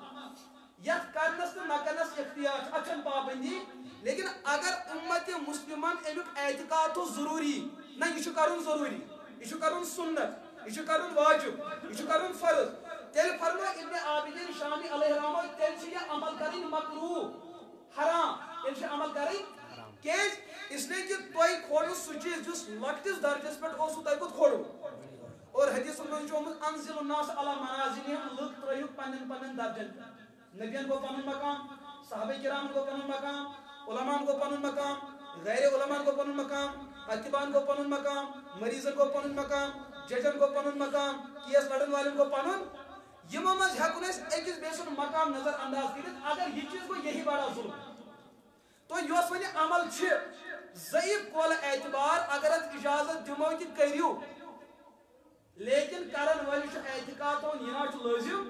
یت کرنس تو نہ کرنس اختیار اچھن پابندی لیکن اگر امت مسلمان امیک اعتقاد تو ضروری نہ یہ کرن ضروری یہ کرن سنت یہ کرن واجب یہ کرن فرض تیل فرمو ابن عابدین شامی علیہ رحمہ تیل یہ عمل کریں مکروہ حرام تیل عمل کریں کیز اس لیے کہ توئی کھولو سو چیز جس لکٹس درجس پہ اوسو تہ کت کھولو اور حدیث من جو انزل الناس علی منازلهم لوگ ترہیو پنن پنن درجن نبیان کو پنن مقام صحابہ کرام کو پنن مقام علماء کو پنن مقام غیر علماء کو پنن مقام اتبان کو پنن مقام مریضن کو پنن مقام ججن کو پنن مقام کیس لڑن والن کو پنن یمو مز ہیکن اس اکس بیسن مقام نظر انداز کرت اگر یہ چیز کو یہی بڑا ظلم تو یوس ونی عمل چھ ضعیف قول اعتبار اگر ات اجازت دمو کہ کریو لیکن کرن ولی چھ اعتقاد ہون یہ چھ لازم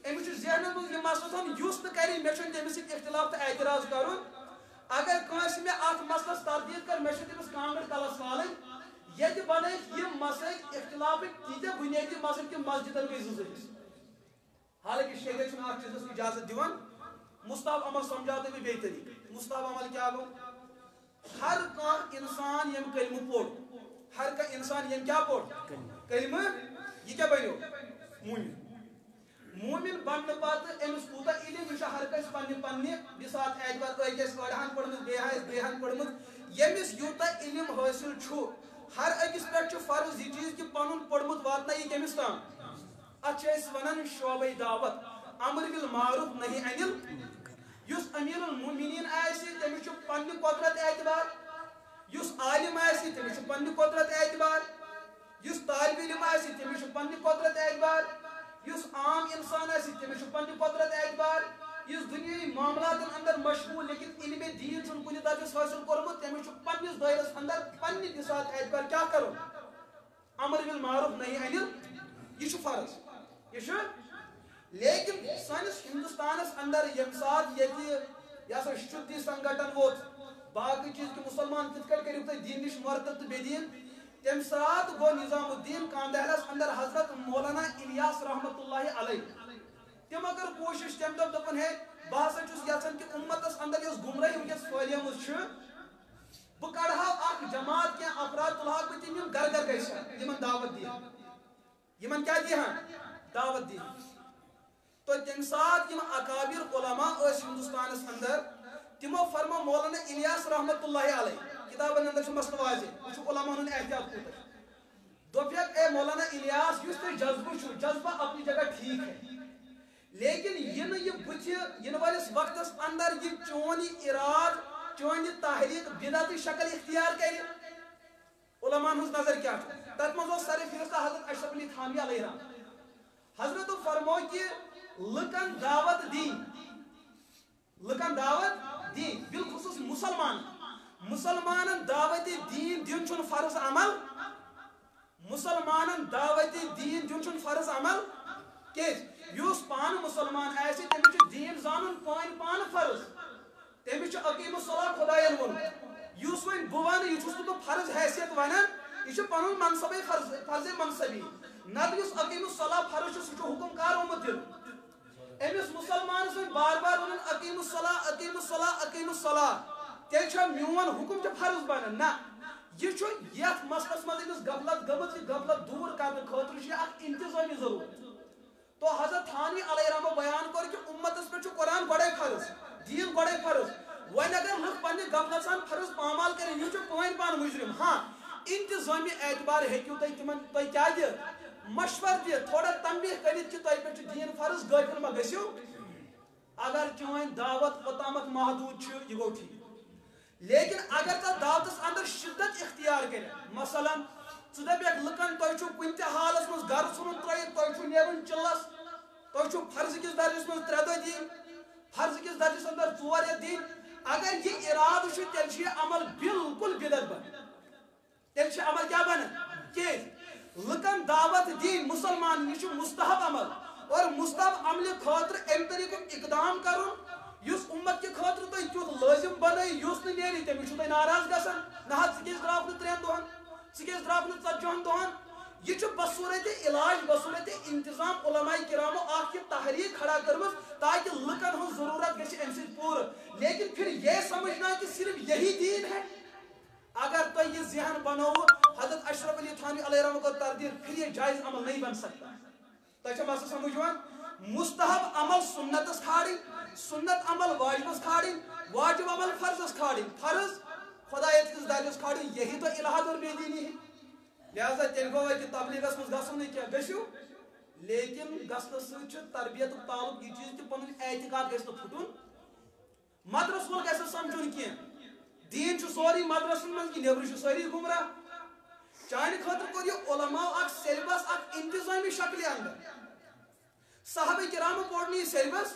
امس ذہن من یہ مسئلہ تھون یس نہ کری مے چھن تمس اختلاف تو اعتراض کرن اگر کانس میں ات مسئلس تردید کر مے چھ تمس کانگر کلس والن یہ بنے یہ مسئلہ اختلاف تیجا بنیادی مسئلہ کہ مسجدن گئی زوزس حالانکہ شریعت چھن اکھ چیزس اجازت دیوان مستحب عمل سمجھاتے بھی بے طریق مستحب عمل کیا گو ہر کانٛہہ اِنسان یم کلمہ پوٚر ہر کانٛہہ اِنسان یم کیٛاہ پوٚر کلمہ یہ کیٛاہ بنیو مومن مومن بننہٕ پتہٕ أمِس کوٗتاہ علم یہِ چھُ ہر کٲنٛسہِ پننہِ پننہِ بِسات اعتبار أکۍ آسہِ أڑہن پٔرمٕژ بیٚیہِ آسہِ بیٚیہِ پٔرمٕژ ییٚمِس یوٗتاہ علم حٲصِل چھُ ہر أکِس پٮ۪ٹھ چھُ فرض یہِ چیٖز کہِ پنُن پوٚرمُت واتنٲیہِ کٔمِس تام اتھ چھِ أسۍ ونان شعبے دعوت امر بالمعروف نہی انل یُس امیر المومنین آسہِ تٔمِس چھُ پننہِ قۄدرت اعتبار یُس عالم آسہِ تٔمِس چھُ پننہِ قۄدرت اعتبار یُس طالب علم آسہِ تٔمِس چھُ پننہِ قۄدرت اعتبار یُس عام انسان آسہِ تٔمِس چھُ پننہِ قۄدرت اعتبار یُس دُنیٲیی معاملاتن اندر مشغوٗل لیکن علمِ دیٖن چھُنہٕ کُنہِ درجس حٲصِل کوٚرمُت تٔمِس چھُ پننِس دٲیرس اندر پننہِ بِساط اعتبار کیٛاہ کرُن امر بالمعروف نہی انل یہ چھُ فرض یہ چھُ لیکن سٲنِس ہندوستانس اندر ییٚمہِ ساتہٕ ییٚتہِ یہِ ہسا شُدھی سنگٹن ووت باقٕے چیٖز کہِ مُسلمان کِتھ کٔٹھۍ کٔرِو تُہۍ دیٖن نِش مرتد تہٕ بے دیٖن تمہِ ساتہٕ گوٚو نظام الدین کاندہرس اندر حضرت مولانا الیاس رحمۃ اللہ علیہ تِمو کٔر کوٗشش تمہِ دۄہ دوٚپُن ہے بہٕ ہسا چھُس یژھان کہِ اُمتس اندر یۄس گمراہی ونکیٚس پھٔہلیمٕژ چھِ بہٕ کڑہاو اکھ جماعت کینٛہہ افراد تُلہاکھ بہٕ تِم یِم گرٕ گرٕ گژھن یِمن دعوت دِیَن یِمن کیٛاہ دِہن دعوت دِہن تو تمہِ ساتہٕ یِم اکابر علما ٲسۍ ہندوستانس اندر تِمو فرمو مولانا الیاس رحمۃ اللہ علیہ کتابن اندر چھُ مسلہٕ واضح وٕچھو علماہن ہُنٛد احتیاط کوٗتاہ دوٚپیکھ اے مولانا الیاس یُس تۄہہِ جذبہٕ چھُ جذبہ اپنی جگہ ٹھیک ہے لیکن یِنہٕ یہِ بٕتھِ یِنہٕ وٲلِس وقتس اندر یہِ چون یہِ اراد چون یہِ تحریک بدعتی شکل اختیار کرِ علماہن ہٕنٛز نظر کیٛاہ چھِ تتھ منٛز اوس سر فہرست حضرت اشرف علی تھانوی علیہ رحمۃ حضرتو فرمو کہ لُکن دعوت دِنۍ لُکن دعوت دِنۍ بالخصوٗص مسلمانن دعوت دین دیُن چھُنہٕ فرض عمل مسلمانن دعوت دین دیُن چھُنہٕ فرض عمل کیٛازِ یُس پانہٕ مسلمان آسہِ تٔمِس چھُ دیٖن زانُن پانہٕ فرض تٔمِس چھُ عقیٖم الصلاۃ خۄداین ووٚنمُت یُس وۄنۍ بہٕ وَنہٕ یہِ چھُس نہٕ بہٕ فرض حیثیت وَنان یہِ چھُ پنُن منصبے فرض منصبی نتہٕ یُس عقیٖم الصلاۃ فرض چھُ سُہ چھُ حُکم کار آمُت دِنہٕ أمِس مُسلمانس وۄنۍ بار بار وَنُن عقیٖم الصلاۃ عقیٖم الصلاۃ عقیٖم الصلاۃ تیٚلہِ چھا میون حُکم چھُ فرض بنان نہ یہ چھُ یتھ مسلس منٛز أمِس غفلت گٔمٕژ یہِ غفلت دوٗر کرنہٕ خٲطرٕ چھُ اکھ انتظٲمی ضروٗرت تو حضرت تھانوی علیہ رحمہ بیان کوٚر کہِ اُمتس پٮ۪ٹھ چھُ قرآن گۄڈے فرض دیٖن گۄڈے فرض وۄنۍ اگر لُکھ پننہِ غفلت سان فرض پامال کرن یہِ چھُ پان مُجرم ہاں انتظامی اعتبار ہیٚکِو تُہۍ تِمن تُہۍ کیٛاہ دِتھ مشور دِتھ تھوڑا تنبیہ کٔرِتھ کہِ تۄہہِ پٮ۪ٹھ چھُ دیٖن فرض غٲفِل ما گٔژھِو اگر چٲنۍ دعوت اوٚتامتھ محدوٗد چھِ یہِ گوٚو ٹھیٖک لیکن اگر تتھ دعوتس اندر شدت اختیار کرِ مثلاً ژٕ دپکھ لُکن تۄہہِ چھُو کُنہِ تہِ حالس منٛز گرٕ ژھٕنُن ترٲیِتھ تۄہہِ چھُو نیرُن چِلس تۄہہِ چھُو فرض کِس درجس منٛز 3 دۄہ دِنۍ فرض کِس درجس اندر 4 رٮ۪تھ دِنۍ اگر یہِ ارادٕ چھُ تیٚلہِ چھُ یہِ عمل بالکل بدعت بنان تیٚلہِ چھُ عمل کیٛاہ بنان کیٛازِ لُکن دعوت دِنۍ مُسلمان یہِ چھُ مستحب عمل اور مستحب عملہِ خٲطرٕ امہِ طریٖقُک اقدام کرُن یُس اُمت کہِ خٲطرٕ تُہۍ تیُتھ لٲزِم بنٲیِو یُس نہٕ نیرِ تٔمِس چھُو تُہۍ ناراض گژھان نہ حظ ژٕ کیٛازِ درٛاوُکھ نہٕ 3 دۄہن ژٕ کیٛازِ درٛاوُکھ نہٕ 40 دۄہن یہ چھُ بصوٗرتِ علاج بصوٗرتِ انتظام علماء کرامو اکھ یہِ تحریٖک کھڑا کٔرمٕژ تاکہ لُکن ہٕنٛز ضروٗرت گژھِ امہِ سۭتۍ پوٗرٕ لیکن پھر یہ سمجھنا کہ صرف یہی دین ہے اگر تُہۍ یہِ ذہن بنووٕ حضرت اشرف علی تھانوی علیہ رحمہ کو تردید پھر یہ جائز عمل نہیں بن سکتا تۄہہِ چھا مسئلہٕ سمجھ یِوان مستحب عمل سنتس کھالٕنۍ سنت عمل واجبس کھالٕنۍ واجب عمل فرضس کھالٕنۍ فرض خۄدایت کِس درجس کھالٕنۍ یہی تو الحاد اور بے دینی ہے لہذا تیٚلہِ گوٚو اَتہِ تبلیغس منٛز گژھُن نہٕ کینٛہہ گٔژھِو لیکن گژھنہٕ سۭتۍ چھُ تربیتُک تعلق یہِ چیٖز کہِ پنُن اعتقاد گژھِ نہٕ پھُٹُن مدرس وول گژھِ نہٕ سمجھُن کینٛہہ دیٖن چھُ سورُے مدرسن منٛز کہِ نیبرٕ چھُ سٲری گمراہ چانہِ خٲطرٕ کوٚر یہِ علماء اکھ سیلبس اکھ انتظامی شکلہِ اندر صحابہ کرامو پوٚر نہٕ یہِ سیلبس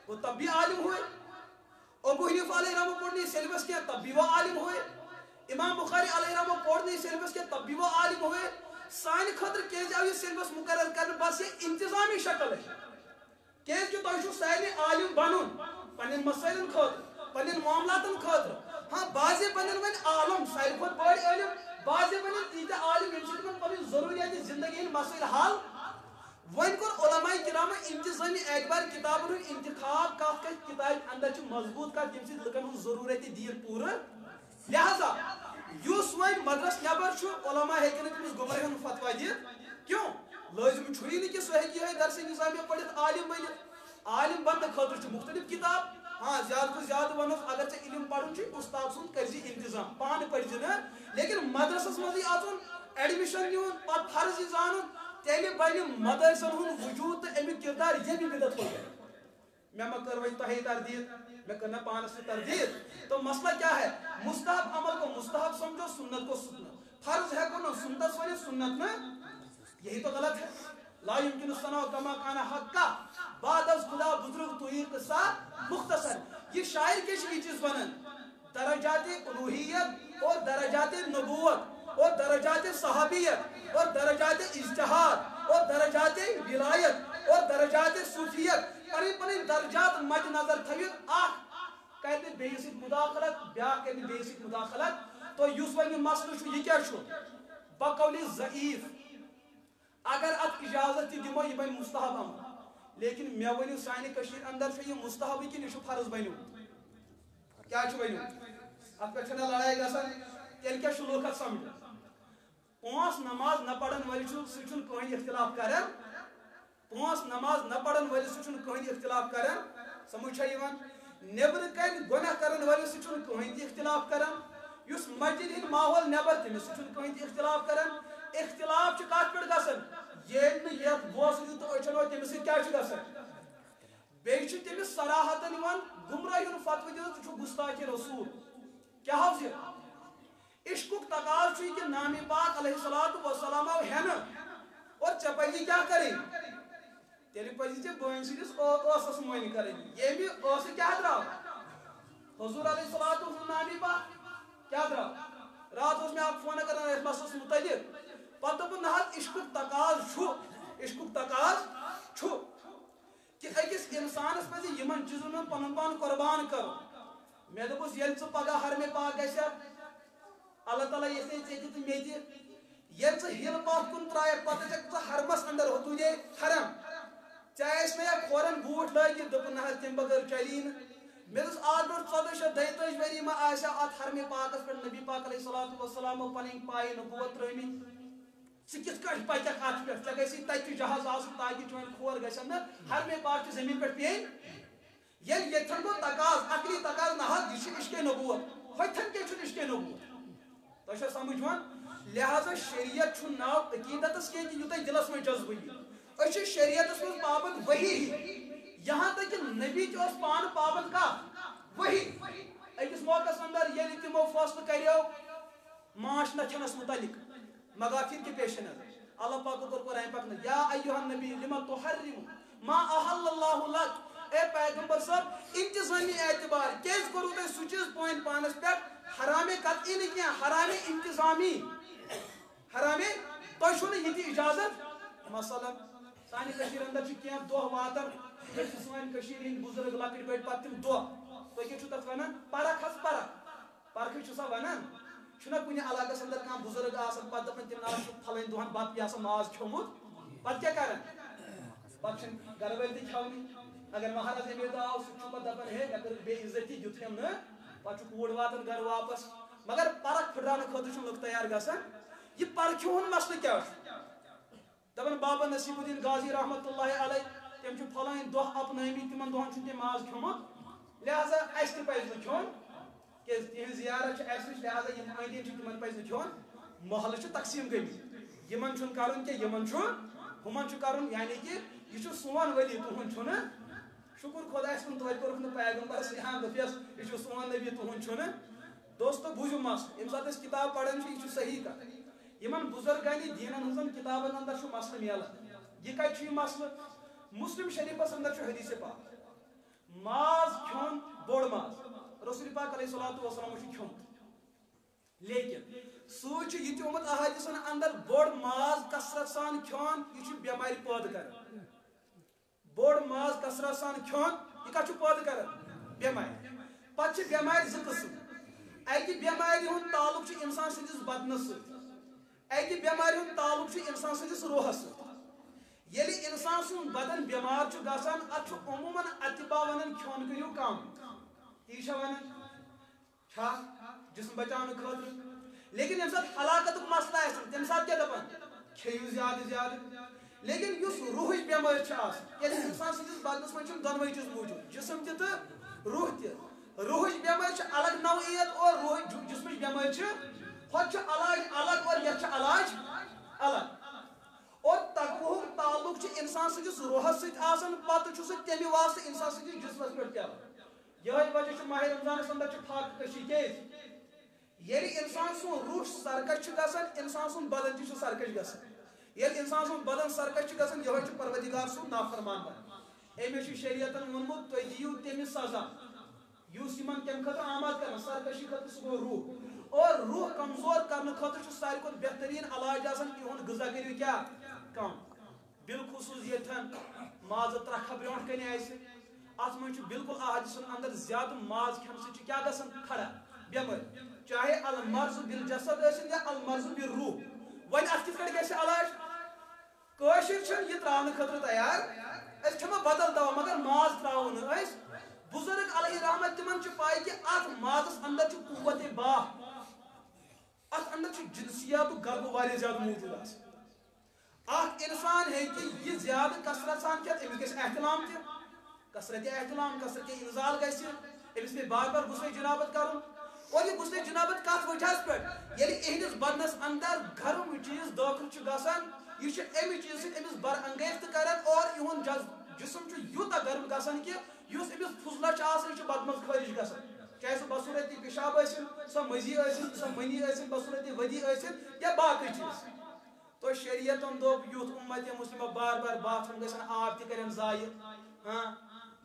وہ تب بھی عالم ہوئے ابو حنیفہ علیہ رحمہ پوٚر نہٕ یہِ سیلبس کینٛہہ تب بھی وہ عالم ہوئے امام بخاری علیہ رحمہ پوٚر نہٕ یہِ سیلبس کینٛہہ تب بھی وہ عالم ہوئے سانہِ خٲطرٕ کیٛازِ آو یہِ سیلبس مقرر کرنہٕ بس یہِ انتظامی شکل ہے کیٛازِ تۄہہِ چھُو سارنٕے عالم بنُن پننٮ۪ن مسٲیلن خٲطرٕ پننٮ۪ن معاملاتن خٲطرٕ ہاں بعضے بنن وۄنۍ عالم ساروی کھۄتہٕ بٔڑۍ عالم بعضے بنن تیٖتیٛاہ عالم ییٚمہِ سۭتۍ تِمن پنٕنۍ ضروٗریاتِ زندگی ہٕنٛدۍ مسٲیل حل وۄنۍ کوٚر علماء کرامو انتظامی اعتبار کتابن ہُنٛد انتخاب کتھ کتابہِ اندر چھِ مضبوٗط کتھ ییٚمہِ سۭتۍ لُکن ہُنٛد ضروٗریاتِ دیٖن پوٗرٕ لہذا یس ون مدرس نبر علماء ہیکن تمس گمراہ ہن فتوا دت کیوں لازم چھوئی نہ کہ سہ ہیکہ درس نظامیہ پڑھت عالم بنت عالم بننے خاطر مختلف کتاب ہاں زیادہ تو زیادہ ونس اگر ژے علم پڑھن استاد سن کرزی انتظام پان پڑھ نا لیکن مدرسس مزی اژن ایڈمشن نیون پتہ فرض زانن تیلہِ بنہِ مدرسن ہُنٛد وجود تہٕ امیُک کردار یہ بھی بدت ہو گیا میں ما کر وۄنۍ تۄہے تردید میں کرنا پانس سے تردید تو مسئلہ کیا ہے مستحب عمل کو مستحب سمجھو سنت کو سنت فرض ہے کو سنت ورنہ سنت نا یہی تو غلط ہے لا يمكن الصنع كما كان حقا بعد از خدا بزرگ تو یہ قصہ مختصر یہ شاعر کے چیز بنن درجات الوہیت اور درجات نبوت اور درجات صحابیت اور درجات اجتہاد اور درجات ولایت اور درجات صوفیت پنن پنن درجات مد نظر تھوت اخ کہتے بیسک مداخلت بیا کہتے بیسک مداخلت تو یوس ون مسئلہ یہ کیا بقول ضعیف اگر ات اجازت دمو یہ بن مستحب عمل لیکن مے ونیو سانہ کشیر اندر یہ مستحب کہ یہ فرض بنو کیا بنو ات پہ لڑائی گژھان تیل کیا لوکت سمجھ پانچ نماز نہ پڑھن ول سہ کہیں اختلاف کران پانچ نماز نہ پڑھن ول سہ کہیں اختلاف کران سمجھ نبر کن گناہ کرن ول سہ کہیں اختلاف کران اس مسجد ہند ماحول نبر تمس سہ کہیں اختلاف کران اختلاف کت پہ گھن یہ بوسن تو اچھنو تمس کیا گھن بیس تمس صراحتن گمراہی ہند فتوی دن تو گستاخ رسول کیا حوض عشق تقاض کہ نام پاک علیہ الصلوۃ والسلام ہین اور ے پزی کیا کریں تیل پزی ے بین سندس ٲسس مٔنی کریں یمہ ٲسہٕ کیا درٛاو حضور علیہ الصلوۃ والسلام نام پاک کیا درٛاو رات اس میں آپ فون کران اس مسئلس متعلق پتہ دوٚپُن نہ حظ عشق تقاض چھُ کہ أکِس انسانس پزِ یمن چیزن منٛز پنُن پان قربان کرُن مےٚ دوٚپُس ییٚلہِ ژٕ پگاہ حرمِ پاک گژھکھ اللہ تعالیٰ یژھے ژے تہِ تہٕ مےٚ تہِ ییٚلہِ ژٕ ہِل پتھ کُن ترٛایکھ پتہٕ ژٕ حرمس اندر تُجے حرم ژےٚ ٲسۍ مےٚ کھورن بوٗٹھ لٲگِتھ دوٚپُن نہ حظ تمہِ بغٲر چلی نہٕ مےٚ دوٚپُس آز برونٛٹھ 1440 ؤری ما آسیا اتھ حرمِ پاکس پٮ۪ٹھ نبی پاک علیہ الصلوۃ والسلام پنٕنۍ پایہِ نبوت ترٲمٕتۍ ژٕ کِتھ کٲٹھۍ پککھ اتھ پٮ۪ٹھ ژےٚ گژھی تتہِ تہِ جہاز آسُن تاکہِ چٲنۍ کھور گژھن نہٕ حرمِ پاک چہِ زمین پٮ۪ٹھ پیٚنۍ ییٚلہِ ییٚتھن گوٚو تقاض عقلی تقاض نہ حظ یہِ چھُ عشقِ نبوت ہوٚتھن کیٛاہ چھُنہٕ عشقِ نبوت تۄہہِ چھا سمجھ یِوان لہذا شریعت چھُنہٕ ناو عقیدتس کینٛہہ کہِ یوٗتاہ دلس منٛز جذبہٕ یی أسۍ چھِ شریعتس منٛز پابند وحی یہاں تک کہ نبی تہِ اوس پانہٕ پابند کتھ وحی أکِس موقعس اندر ییٚلہِ تِمو فٲصلہٕ کریو ماچھ نہ کھٮ۪نس متعلق مغافر کے پیش نظر اللہ پاک کو قرآن پاک نے یا ایھا النبی لما تحرم ما احل اللہ لک اے پیغمبر صاحب انتظامی اعتبار کیٛازِ کوٚروٕ تۄہہِ سُہ چیٖز پٲنۍ پانس پٮ۪ٹھ حرامِ قطعی نہٕ کینٛہہ حرامِ انتظامی حرامِ تۄہہِ چھو نہٕ یہِ تہِ اجازت مثلاً سانہِ کٔشیٖرِ اندر چھِ کینٛہہ دۄہ واتان أسۍ چھِ سٲنۍ کٔشیٖرِ ہٕنٛدۍ بُزرگ لۄکٕٹۍ بٔڑۍ پتہٕ تِم دۄہ تُہۍ کیٛاہ چھُو تتھ ونان پرکھ حظ پرکھٕے چھُ سا ونان چھُنہ کُنہِ علاقس اندر کانٛہہ بُزرگ آسان پتہٕ دپان تِم نہ چھُ پھلٲنۍ دۄہن بتہٕ یہِ آسان ماز کھیوٚمُت پتہٕ کیٛاہ کران پتہٕ چھِنہٕ گرٕ وٲلۍ تہِ کھٮ۪ونٕے اگر مہراز ییٚمہِ دۄہ آو سُہ چھُ پتہٕ دپان ہے مےٚ کٔرٕکھ بے عزتی دیُتہم نہٕ پتہٕ چھُ کوٗر واتان گرٕ واپس مگر پرکھ پھٕٹراونہٕ خٲطرٕ چھِ لُکھ تیار گژھان یہِ پرکھِ ہُنٛد مسلہٕ کیٛاہ چھُ دپان بابا نصیب الدین غازی رحمتہ اللہ علیہ تٔمۍ چھُ پھلٲنۍ دۄہ اپنٲومٕتۍ تِمن دۄہن چھُنہٕ تٔمۍ ماز کھیوٚمُت لہذا اسہِ تہِ پزِ نہٕ کھیوٚن کیٛازِ تِہنٛز زیارت چھِ اسہِ نِش لہذا یِم أنٛدۍ أنٛدۍ چھِ تِمن پزِ نہٕ کھیوٚن محلہٕ چھِ تقسیٖم گٔمٕتۍ یِمن چھُنہٕ کرُن کینٛہہ یِمن چھُ ہُمن چھُ کرُن یعنی کہ یہِ چھُ سون ؤلی تُہُنٛد چھُنہٕ شُکر خۄدایس کُن توتہِ کوٚرُکھ نہٕ پیغمبرس اِہان دوٚپیس یہِ چھُ سون نبی تُہُنٛد چھُنہٕ دوستو بوٗزِو مسلہٕ ییٚمہِ ساتہٕ أسۍ کِتاب پران چھِ یہِ چھُ صحیح کتھ یِمن بُزرگانہِ دیٖنن ہٕنٛزن کِتابن اندر چھُ مسلہٕ میلان یہ کتہِ چھُ یہِ مسلہٕ مسلم شریفس اندر چھُ حدیث پاک ماز کھیوٚن بوٚڑ ماز رسول پاک علیہ الصلوۃ والسلام چھُ کھیوٚمُت لیکن سۭتۍ چھُ یہِ تہِ آمُت احادیثن اندر بوٚڑ ماز کثرت سان کھیوٚن یہِ چھُ بٮ۪مارِ پٲدٕ کران بوٚڑ ماز کثرت سان کھیوٚن یہِ کتھ چھُ پٲدٕ کران بٮ۪مارِ پتہٕ چھِ بٮ۪مارِ زٕ قٕسم اکہِ بٮ۪مارِ ہُنٛد تعلق چھُ انسان سٕنٛدِس بدنس سۭتۍ اکہِ بٮ۪مارِ ہُنٛد تعلق چھُ انسان سٕنٛدِس روحس سۭتۍ ییٚلہِ انسان سُنٛد بدن بٮ۪مار چھُ گژھان اتھ چھُ عموٗمن اتباع ونان کھیوٚن کٔرِو کم تی چھا ونان جسم بچانے خاطر لیکن یم سات ہلاکت مسئلہ آسان تمہ سات کیا دپان کھیو زیادہ زیادہ لیکن اس روح بیمار کیازِ انسان سندس بدنس من دونوے چیز موجود جسم تہ روح تہ روح بیمار الگ نوعیت اور روح جسم بیمار ہو علاج الگ اور یہ علاج الگ اور تقوہ تعلق انسان سندس روحس ستان پتہ سہ تمہ واسطہ انسان سندس جسمس پہ پہ یہ وجہ ماہ رمضانس اندر فاقہ کشی یل انسان سن روح سرکش گژھان انسان سن بدن تہ سرکش گژھان یل انسان سن بدن سرکش گژھان یہ پروردگار سن نافرمان بن امی شریعتن ونمت تھی دیو تمس سزا اس کم خطر آماد کر سرکشی خطر سہ گو روح اور روح کمزور کرنے خطر ساری کھت بہترین علاج آسان تہد غذا کرو کیا کم بالخصوص یتن ماز ترکھا برونٹ کن ات من بالکل احادیثن اندر زیادہ ماز کھن سی کیا گژھان کھڑا بیمار چاہے المرض بالجسد ٲسِن یا المرض بالروح ون ات کت کڑ گژھِ علاج کٲشِر چھِ یہ تراونہٕ خٲطرٕ تیار أسۍ کھٮ۪مو بدل دوا مگر ماز تراوو نہٕ أسۍ بزرگ علیہ رحمت تمن چھِ پاے کہ ات مازس اندر چھِ قوت باہ ات اندر چھِ جنسیات گرب واریاہ زیادہ موجود آسان اخ انسان ہیٚکہِ یہ زیادہ کثرت سان کھٮ۪تھ أمِس گژھِ احتلام تہِ کثرت احتلام کثرت انزال گژھِ أمِس پیٚیہِ بار بار غسلِ جنابت کرُن اور یہ غسلِ جنابت کت وجہ پہ ییٚلہِ اہندس بدنس اندر گرم چیز داخل چھُ گژھان یہ چھُ امہِ چیز سۭتۍ أمِس برانگیز تہِ کران اور یہُنٛد جسم چھُ یوٗتاہ گرم گژھان کہ یُس أمِس فضلہ چھُ آسان چھُ بدن منٛز خٲرج گژھان چاہے سُہ بصوٗرتی پیشاب ٲسِن سۄ مٔزی ٲسِن سۄ مٔنی ٲسِن بصوٗرتی ودی ٲسِن یا باقٕے چیٖز تو شریعتن دوٚپ یُتھ اُمت مسلمہ بار بار باتھ روم گژھن آب تہِ کرن ضایع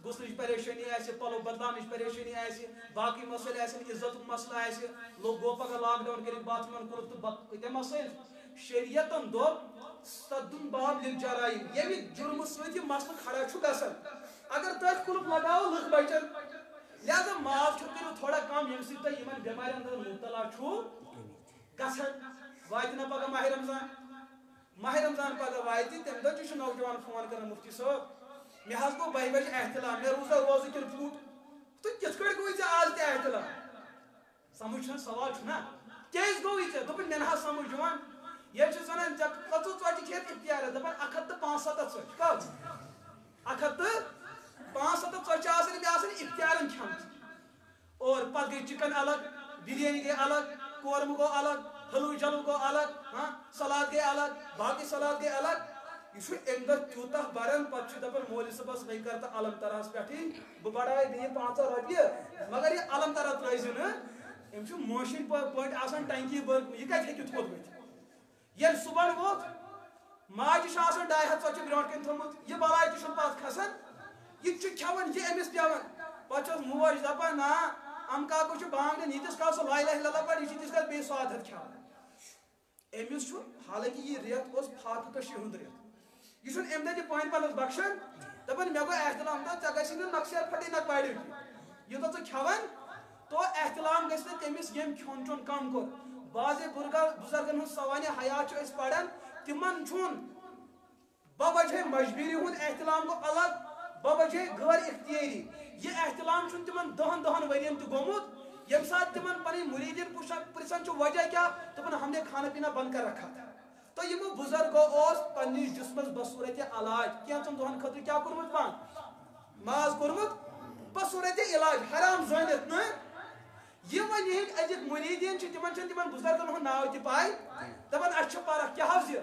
غسلٕچ پریشانی آسہِ پلو بدلاونٕچ پریشانی آسہِ باقٕے مسائل آسن عزتُک مسئلہ آسہِ لوگ گوٚو پگاہ لاک ڈاوُن کٔرِتھ باتھ رومن کوٚرُکھ تہٕ کۭتیاہ مسائل شریعتن دوٚپ صدُن باب للجرائم ییٚمہِ جُرمہٕ سۭتۍ یہِ مسلہٕ کھڑا چھُ گژھان اگر تٔتھۍ کُلُپ لگاوو لُکھ بچن لہذا ماز چھُ کٔرِو تھوڑا کم ییٚمہِ سۭتۍ تۄہہِ یِمن بٮ۪مارٮ۪ن منٛز مُبتلا چھُو گژھان واتہِ نا پگاہ ماہ رمضان پگاہ واتہِ تمہِ دۄہ تہِ چھُ نوجوان فون کران مفتی صٲب مےٚ حظ گوٚو 2 بجہِ احتلام مےٚ روٗزا روزٕ کِنہٕ پھوٗٹ تہٕ کِتھ کٔٹھۍ گوٚوُے ژےٚ آز تہِ احتلام سمجھ چھُنہٕ سوال چھُنا کیٛازِ گوٚوُے ژےٚ دوٚپُن مےٚ نہ حظ سمجھ یِوان ییٚلہِ چھُس ونان ژےٚ کٔژٕ ژۄچہِ کھٮ۪تھ اختیارس دپان 175 ژۄچہِ کٔژ 175 ژۄچہِ آسان مےٚ آسان اختیارن کھٮ۪مژٕ اور پتہٕ گٔے چکن الگ بریانی گٔے الگ قورمہٕ گوٚو الگ حلوٕ جلوٕ گوٚو الگ سلاد گٔے الگ باقٕے سلاد گٔے الگ یہ امہ دہ تیوتاہ بران پتہ دپان مولوی صٲبس وۄنۍ کر تہٕ علم تراہس پٮ۪ٹھٕے بہٕ بڑاوے بیٚیہِ 5 رۄپیہِ مگر یہ علم ترا ترٲیزِ نہٕ أمۍ چھُ مٲشِن پٲٹھۍ آسان ٹنکی بٔرمٕژ یہِ کتہِ ہیٚکہِ تھوٚد ؤتھِتھ ییٚلہِ صُبحن ووت ماجہِ چھُ آسان 200 ژۄچہِ برونٛٹھ کَنۍ تھوٚمُت یہِ بلاے تہِ چھُنہٕ پتہٕ کھسان یہِ چھُ کھٮ۪وان یہِ أمِس پٮ۪وان پتہٕ چھَس موج دپان نا ام کاکو چھُ بانگ دِوان ییٖتِس کالس سُہ لا اِلٰہَ اِلَّا اللہ پَرِ یہِ چھُ تیٖتِس کالس بیٚیہِ 100 ہَتھ کھٮ۪وان أمِس چھُ حالانکہِ یہِ رٮ۪تھ اوس فاقہٕ کٔشی ہُنٛد رٮ۪تھ یہ چھُنہٕ امہِ دۄہ تہِ پانہٕ پانس بخشان دپان مےٚ گوٚو احتلام دۄہ ژےٚ گژھی نہٕ نقشہٕ پھٹٕے نہ پرِ یوٗتاہ ژٕ کھٮ۪وان تو احتلام گژھِ نہٕ تٔمِس ییٚمۍ کھیوٚن چیوٚن کم کوٚر بعضے بُزرگن ہُنٛد سوانہِ حیات چھِ أسۍ پران تِمن چھُنہٕ بوجہ مجبوٗری ہُنٛد احتلام گوٚو الگ بوجہ غٲر اختیٲری یہِ احتلام چھُنہٕ تِمن 10 ؤرین تہِ گوٚمُت ییٚمہِ ساتہٕ تِمن پنٕنۍ مُریٖدین پرژھان چھُ وجہ کیٛاہ دپان ہم نے کھانا پینا بند کر رکھا تھا تو یِمو بُزرگو اوس پننِس جسمس بصوٗرتِ علاج کینٛژن دۄہن خٲطرٕ کیٛاہ کوٚرمُت بنٛد ماز کوٚرمُت بصوٗرتِ علاج حرام زٲنِتھ نہٕ یہِ وۄنۍ یِہنٛدۍ أزِکۍ مُریٖدیٖن چھِ تِمن چھنہٕ تِمن بُزرگن ہُنٛد ناو تہِ پاے دپان اَسہِ چھِ پرکھ کیٛاہ حظ یہِ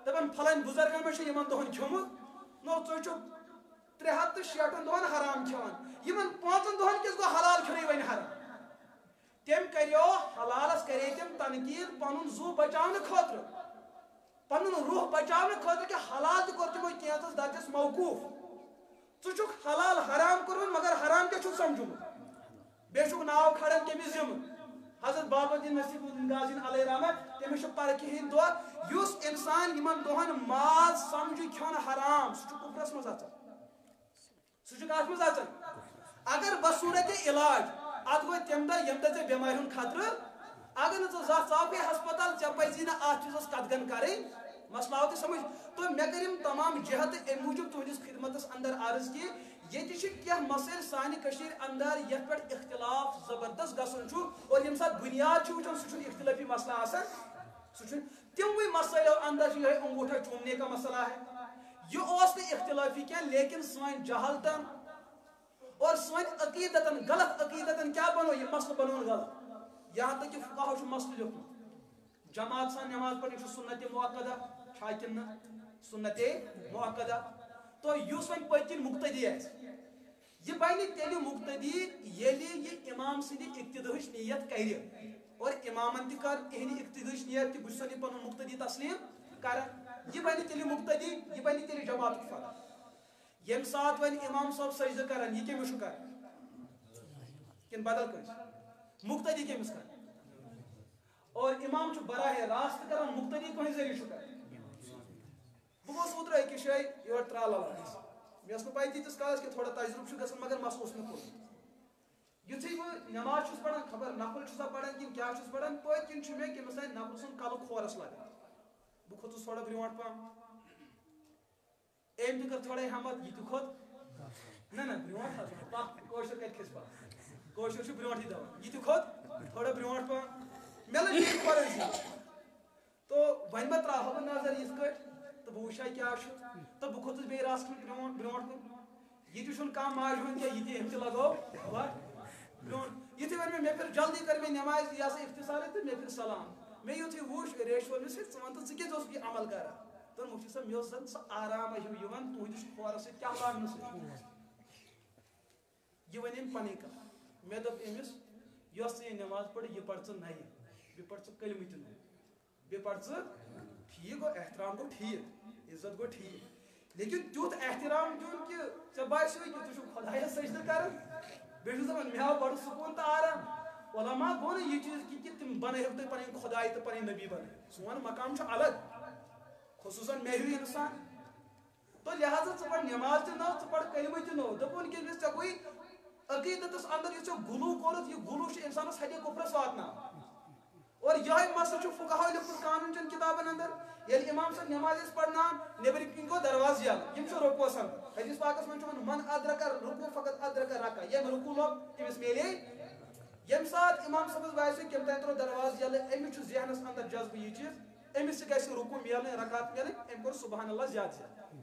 دپان پھلٲنۍ بُزرگن ما چھُ یِمن دۄہن کھیوٚمُت نو ژٕ چھُکھ 360 دۄہن حرام کھٮ۪وان یِمن 5 دۄہن کِس گوٚو حلال کھیوٚنٕے وۄنۍ حرام تٔمۍ کریو حلالس کرے تٔمۍ تنقیٖد پنُن زُو بچاونہٕ خٲطرٕ پنُن روح بچاونہٕ خٲطرٕ کہ حلال تہِ کوٚر تِمو کینٛژس درجس موقوٗف ژٕ چھُکھ حلال حرام کوٚرمُت مگر حرام کیٛاہ چھُکھ سمجھومُت بیٚیہِ چھُکھ ناو کھڑان کٔمِس ذِمہٕ حضرت بابا الدین نصیب الدین غازی علیہ رحمت تٔمِس چھُ پرکہِ ہٕنٛدۍ دۄہ یُس انسان یِمن دۄہن ماز سمجھِ کھیوٚن حرام سُہ چھُ کُفرس منٛز اژان سُہ چھُ کتھ منٛز اژان اگر بصوٗرتِ علاج اتھ گوٚو تمہِ دۄہ ییٚمہِ دۄہ ژےٚ بٮ۪مارِ ہُنٛد خطرٕ اگر نہٕ ژٕ زانٛہہ ژاوکھٕے ہسپتال ژےٚ پزی نہٕ اتھ چیٖزس قدغن کرٕنۍ مسئلہ آو تہِ سمجھ تو مےٚ کٔرِم تمام جہتہٕ امہِ موٗجوٗب تُہنٛدِس خدمتس اندر عرض کہِ یہ مسائل سانہ کشیر اندر یت پہ اختلاف زبردست گھن اور یم سات بنیاد وچان سہ اختلافی مسئلہ آسان سہ تموی مسائل اندر یہ انگوٹھا چومنے کا مسئلہ ہے یہ اختلافی کیا لیکن سان جہالتن اور سان عقیدتن غلط عقیدتن کیا بنو یہ مسئلہ بنو غلط یہاں تک کہ فقہاؤ مسئلہ لیکھن جماعت سان نماز پڑھنے سنت مؤکدہ چھاکن سنت مؤکدہ تو یس ون پتن مقتدی یہ بنی تیل مقتدی یلی یہ امام سندی اقتداء نیت کر اور امامن تہ کر اہند اقتداء نیت تہ بس پن مقتدی تسلیم کر یہ بنی تیل مقتدی یہ بنی تیل جماعت فرق یم سات ون امام صاحب سجدہ کران یہ کمس کر کن بدل کس مقتدی کمس کر اور امام براہ راست کران مقتدی کہیں ذریعہ کر بہت اوتر اکس جائے یور ترال مے پائی تیتس کالس کہ تھوڑا تجربہ گھن مگر مسئلہ کور یتھے بہ نماز پڑھان خبر نفل چھسا پڑھان کن کیا پڑھان پتن مے کمس تین نفل سن کل کھورس لگان بہ کھوتس تھوڑا برونٹ پہم ایم تہ کر تھوڑا ہمت یہ تہ کھوت نہ برونٹ پتھ کوشر کت کھس پتھ کوشر برونٹ دپان یہ تہ کھوت تھوڑا برونٹ پہم مے لگ فرضی تو ون بہ تراہ بہ نظر یت کٹ تو بہ وچھا کیا تو بہ کھوتس بی راس برونٹ کن یہ تہ کم ماج ہند کیا یہ تہ لگو برونٹ یہ ون مے پھر جلدی کر نماز یہ اختصار تو مے پھر سلام مے یتھے وچ ریش وول ون تو ژٕ کیٛازِ یہ عمل کر تو مفتی صاحب مے زن سہ آرام ہیو تہندس کھورس کیا لاگن یہ ون پنی کت مے دپ امس یس ژے نماز پڑھ یہ پڑھ ژٕ نئی بیٚیہِ پڑھ ژٕ کلمہ تہ نو بیٚیہِ پڑھ ژٕ ٹھیک گو احترام گو ٹھیک عزت گو ٹھیک لیکن تیوت احترام دیون کہ ژے باسیو کہ ژٕ خدایس سجدہ کران بیٚیہِ دپان مے آو بڑٕ سکون تہ آرام علماء گو نا یہ چیز کہ تم بنٲیو تُہۍ پنٕنۍ خداے تہٕ پنٕنۍ نبی بنٲیو سون مقام چھُ الگ خصوصاً مے ہیوٗ انسان تو لہذا ژٕ پڑھ نماز تہ نو ژٕ پڑھ کلمہ تہ نو دوٚپُن کہ ژےٚ گوٚے عقیدتس اندر یہ غلو کوٚرُتھ یہ غلو چھُ انسانس حدِ کفرس واتناوان اور یہ مسئلہ چھُ فقہاء لیوٚکھمُت قانون چن کتابن اندر ییٚلہِ امام صاحب نماز پڑھنان نیبر کن گو دروازٕ یلہٕ یم چھِ رکوعس اندر حدیث پاکس منٛز چھُ ونان من ادرک رکوع فقط ادرک رکعہ یم رکوع لوگ تٔمِس میلے یم سات امام صاحبس باسیو کم تانۍ ترٛوو دروازٕ یلہٕ أمِس چھُ ذہنس اندر جذبہٕ یہ چیز أمِس تہِ گژھِ رکوع میلٕنۍ رکعت میلٕنۍ أمۍ کوٚر سبحان اللہ زیادٕ زیادٕ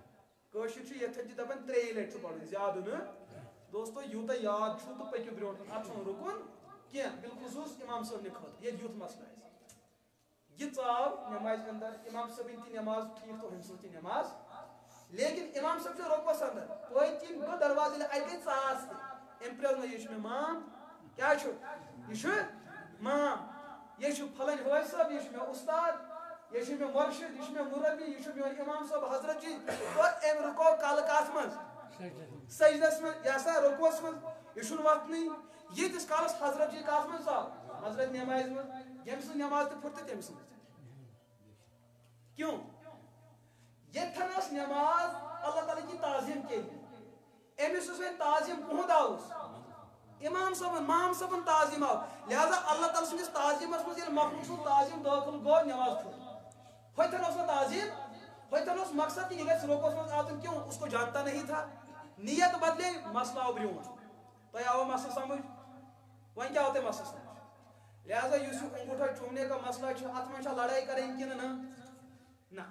کٲشِر چھِ یتھن تہِ دپان 3 لٹہِ چھُ پڑھُن زیادٕ نہٕ دوستو یوٗتاہ یاد چھُ تہٕ پٔکِو برونٛٹھ اتھ چھُنہٕ رُکُن کینٛہہ بالخصوٗص امام صٲبنہِ خٲطرٕ ییٚلہِ یُتھ مسلہٕ آسہِ یہ ژاو نماز اندر امام صٲبن تہ نماز ٹھیک تو ہم سن تہ نماز لیکن امام صٲب چھُ رۄکوس اندر پٔتِم گوٚو دروازٕ ییٚلہِ اَتہِ گٔے ژاس تہِ أمۍ پرٛٲرنٲو یہِ چھُ مےٚ مام کیٛاہ چھُ یہِ چھُ مام یہِ چھُ پھلٲنۍ حٲج صٲب یہِ چھُ مےٚ اُستاد یہ مے مرشد یہ مربی یہ میون امام صاحب حضرت جی تو ام رکو کل کت من سجدس من یہ سا رکوس من یہ وتنی یتس کالس حضرت جی کت من صاحب حضرت نماز من یم سن نماز تہ پھٹ تم سن کیوں یتھن اس نماز اللہ تعالی کی تعظیم کی امس اس تعظیم کہد آوس امام صاحب مام صاحب تعظیم آو لہذا اللہ تعالی سندس تعظیمس من مخلوق سن تعظیم داخل گو نماز پھٹ ہوتن اس تعظیم ہوتن اس مقصد کہ یہ گھس روکوس من آتن کیوں اس کو جانتا نہیں تھا نیت بدلے مسئلہ آو برونٹ تو آو مسئلہ سمجھ وہیں کیا ہوتے مسئلہ سمجھ لہذا یوسف انگوٹھا چومنے کا مسئلہ چھو ات من لڑائی کریں کہ نہ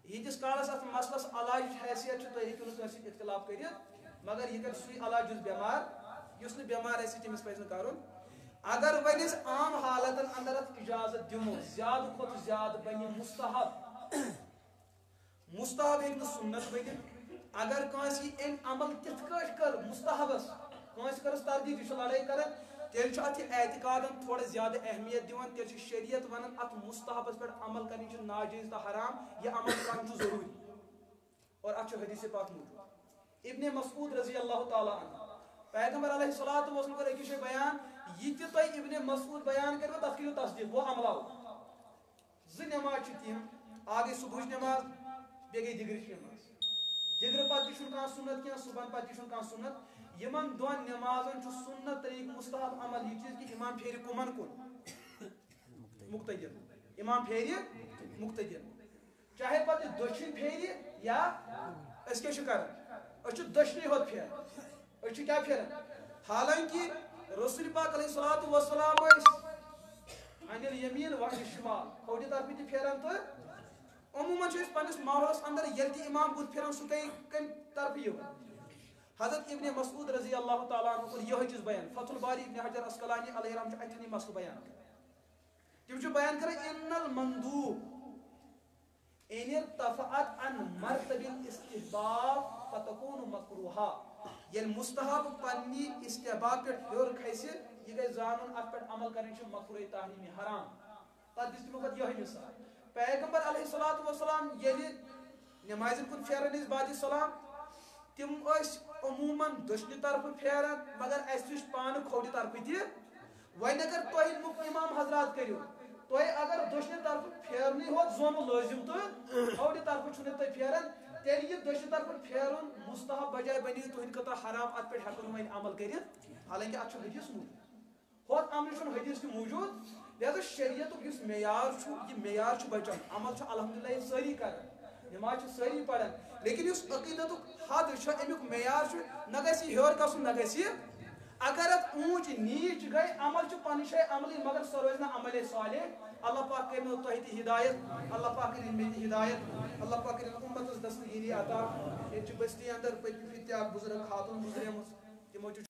یتس کالس ات مسئلس علاج حیثیت تو ہیکو نہ کٲنٛسہِ اختلاف کٔرِتھ مگر یہ کر سُے علاج یُس بیمار یُس نہٕ بیمار آسہِ تٔمِس پزِ نہٕ کرُن اگر وۄنۍ أسۍ عام حالاتن اندر اتھ اجازت دِمو زیادٕ کھۄتہٕ زیادٕ بنہِ مستحب مستحب ہیٚکہِ نہٕ سنت بٔنِتھ اگر کٲنٛسہِ امہِ عمل تِتھ کٲٹھۍ کٔر مستحبس کٲنٛسہِ کٔرٕس تردید یہِ چھُ لڑٲے کران تیٚلہِ چھُ اتھ یہِ اعتقادن تھوڑا زیادٕ اہمیت دِوان تیٚلہِ چھُ شریعت ونان اتھ مستحبس پٮ۪ٹھ عمل کرٕنۍ چھِ ناجٲیز تہٕ حرام یہِ عمل کرُن چھُ ضروٗری اور اتھ چھُ حدیث پاک موجود ابن مسعود رضی اللہ تعالیٰ عنہ پیغمبر علیہ الصلوۃ والسلام کر ایک جایہِ بیان یہ تہِ تۄہہِ ابن مسعود بیان کٔرِو تتھ کٔرِو تصدیق وہ عملاو زٕ نماز چھِ تِم اکھ گٔے صبحٕچ نماز بیٚیہِ گٔے دِگرٕچ نماز دِگرٕ پتہٕ تہِ چھُنہٕ کانٛہہ سنت کینٛہہ صبحن پتہٕ تہِ چھُنہٕ کانٛہہ سنت یمن دۄن نمازن چھُ سنت طریق مستحب عمل یہ چیز کہ امام پھیرِ کُمن کُن مقتدین امام پھیرِ مقتدین چاہے پتہٕ دٔچھِنۍ پھیرِ یا أسۍ کیٛاہ چھِ کران أسۍ چھِ دٔچھنٕے ہوت پھیران أشي کیا پھیران حالانکہ رسول پاک علیہ الصلوۃ والسلام عن الیمین و عن الشمال کھوڑی طرف تہ پھیران تو عموماً چھِ أسۍ پننس ماحولس اندر ییٚلہِ تہِ امام بُتھ پھیران سُہ کمہِ طرفہٕ یِوان حضرت ابن مسعود رضی اللہ تعالیٰ عنہ کوٚر یِہوٚے چیٖز بیان فتح الباری ابن حجر اسقلانی علیہ رحمہ چھُ اتھٮ۪ن یہِ مسلہٕ بیان کران تِم چھِ بیان کران ان المندوب ان ارتفعت عن مرتب الاستحباب فتكون مکروہا ییٚلہِ مستحب پننہِ استحباب پٮ۪ٹھ ہیوٚر کھسہِ یہِ گژھِ زانُن اتھ پٮ۪ٹھ عمل کرٕنۍ چھِ مکروہ تحریمی حرام تتھ دِژ تِمو پتہٕ یِہوٚے مثال پیغمبر علیہ الصلوۃ والسلام ییٚلہِ نمازِ کُن پھیران ٲسۍ بعد السلام تم ٲسۍ عموماً دٔچھنہِ طرفہٕ پھیران مگر اَسہِ وٕچھ پانہٕ کھوٚڑِ طرفہٕ تہِ وۄنۍ اگر تۄہہِ امام حضرات کٔرِو تۄہہِ اگر دٔچھنہِ طرفہٕ پھیرنٕے ہوت زوٚن لٲزِم تہٕ کھوڑِ طرفہٕ چھُنہٕ تۄہہِ پھیران تیٚلہِ یہِ دٔچھنہِ طرفہٕ پھیرُن مستحب بجاے بنہِ تُہنٛدِ خٲطرٕ حرام اتھ پٮ۪ٹھ ہٮ۪کو نہٕ وۄنۍ عمل کٔرِتھ حالانکہِ اتھ چھُ حدیث موٗجوٗد ہوٚتھ عملہِ چھُنہٕ حدیث تہِ موٗجوٗد لہذا شریعتُک یُس معیار چھُ یہِ معیار چھُ بچان عمل چھُ الحمدللہ ییٚتہِ سٲری کران نماز چھِ سٲری پران لیکن یُس عقیدتُک حد چھُ امیُک معیار چھُ نہ گژھِ یہِ ہیوٚر گژھُن نہ گژھِ یہِ اگر اتھ اونچ نیٖچ گٔے عمل چھُ پننہِ جایہِ عملٕے مگر سۄ روزِ نہٕ عملے صالح اللہ پاک کٔرِنو تۄہہِ تہِ ہدایت اللہ پاک کٔرِنۍ مےٚ تہِ ہدایت اللہ پاک کٔرِنۍ اُمتس دستگیٖری عطا ییٚتہِ چھِ بستی اندر پٔتمہِ پھِرِ تہِ اکھ بُزرگ خاتوٗن گُزریمٕژ تِمو چھُ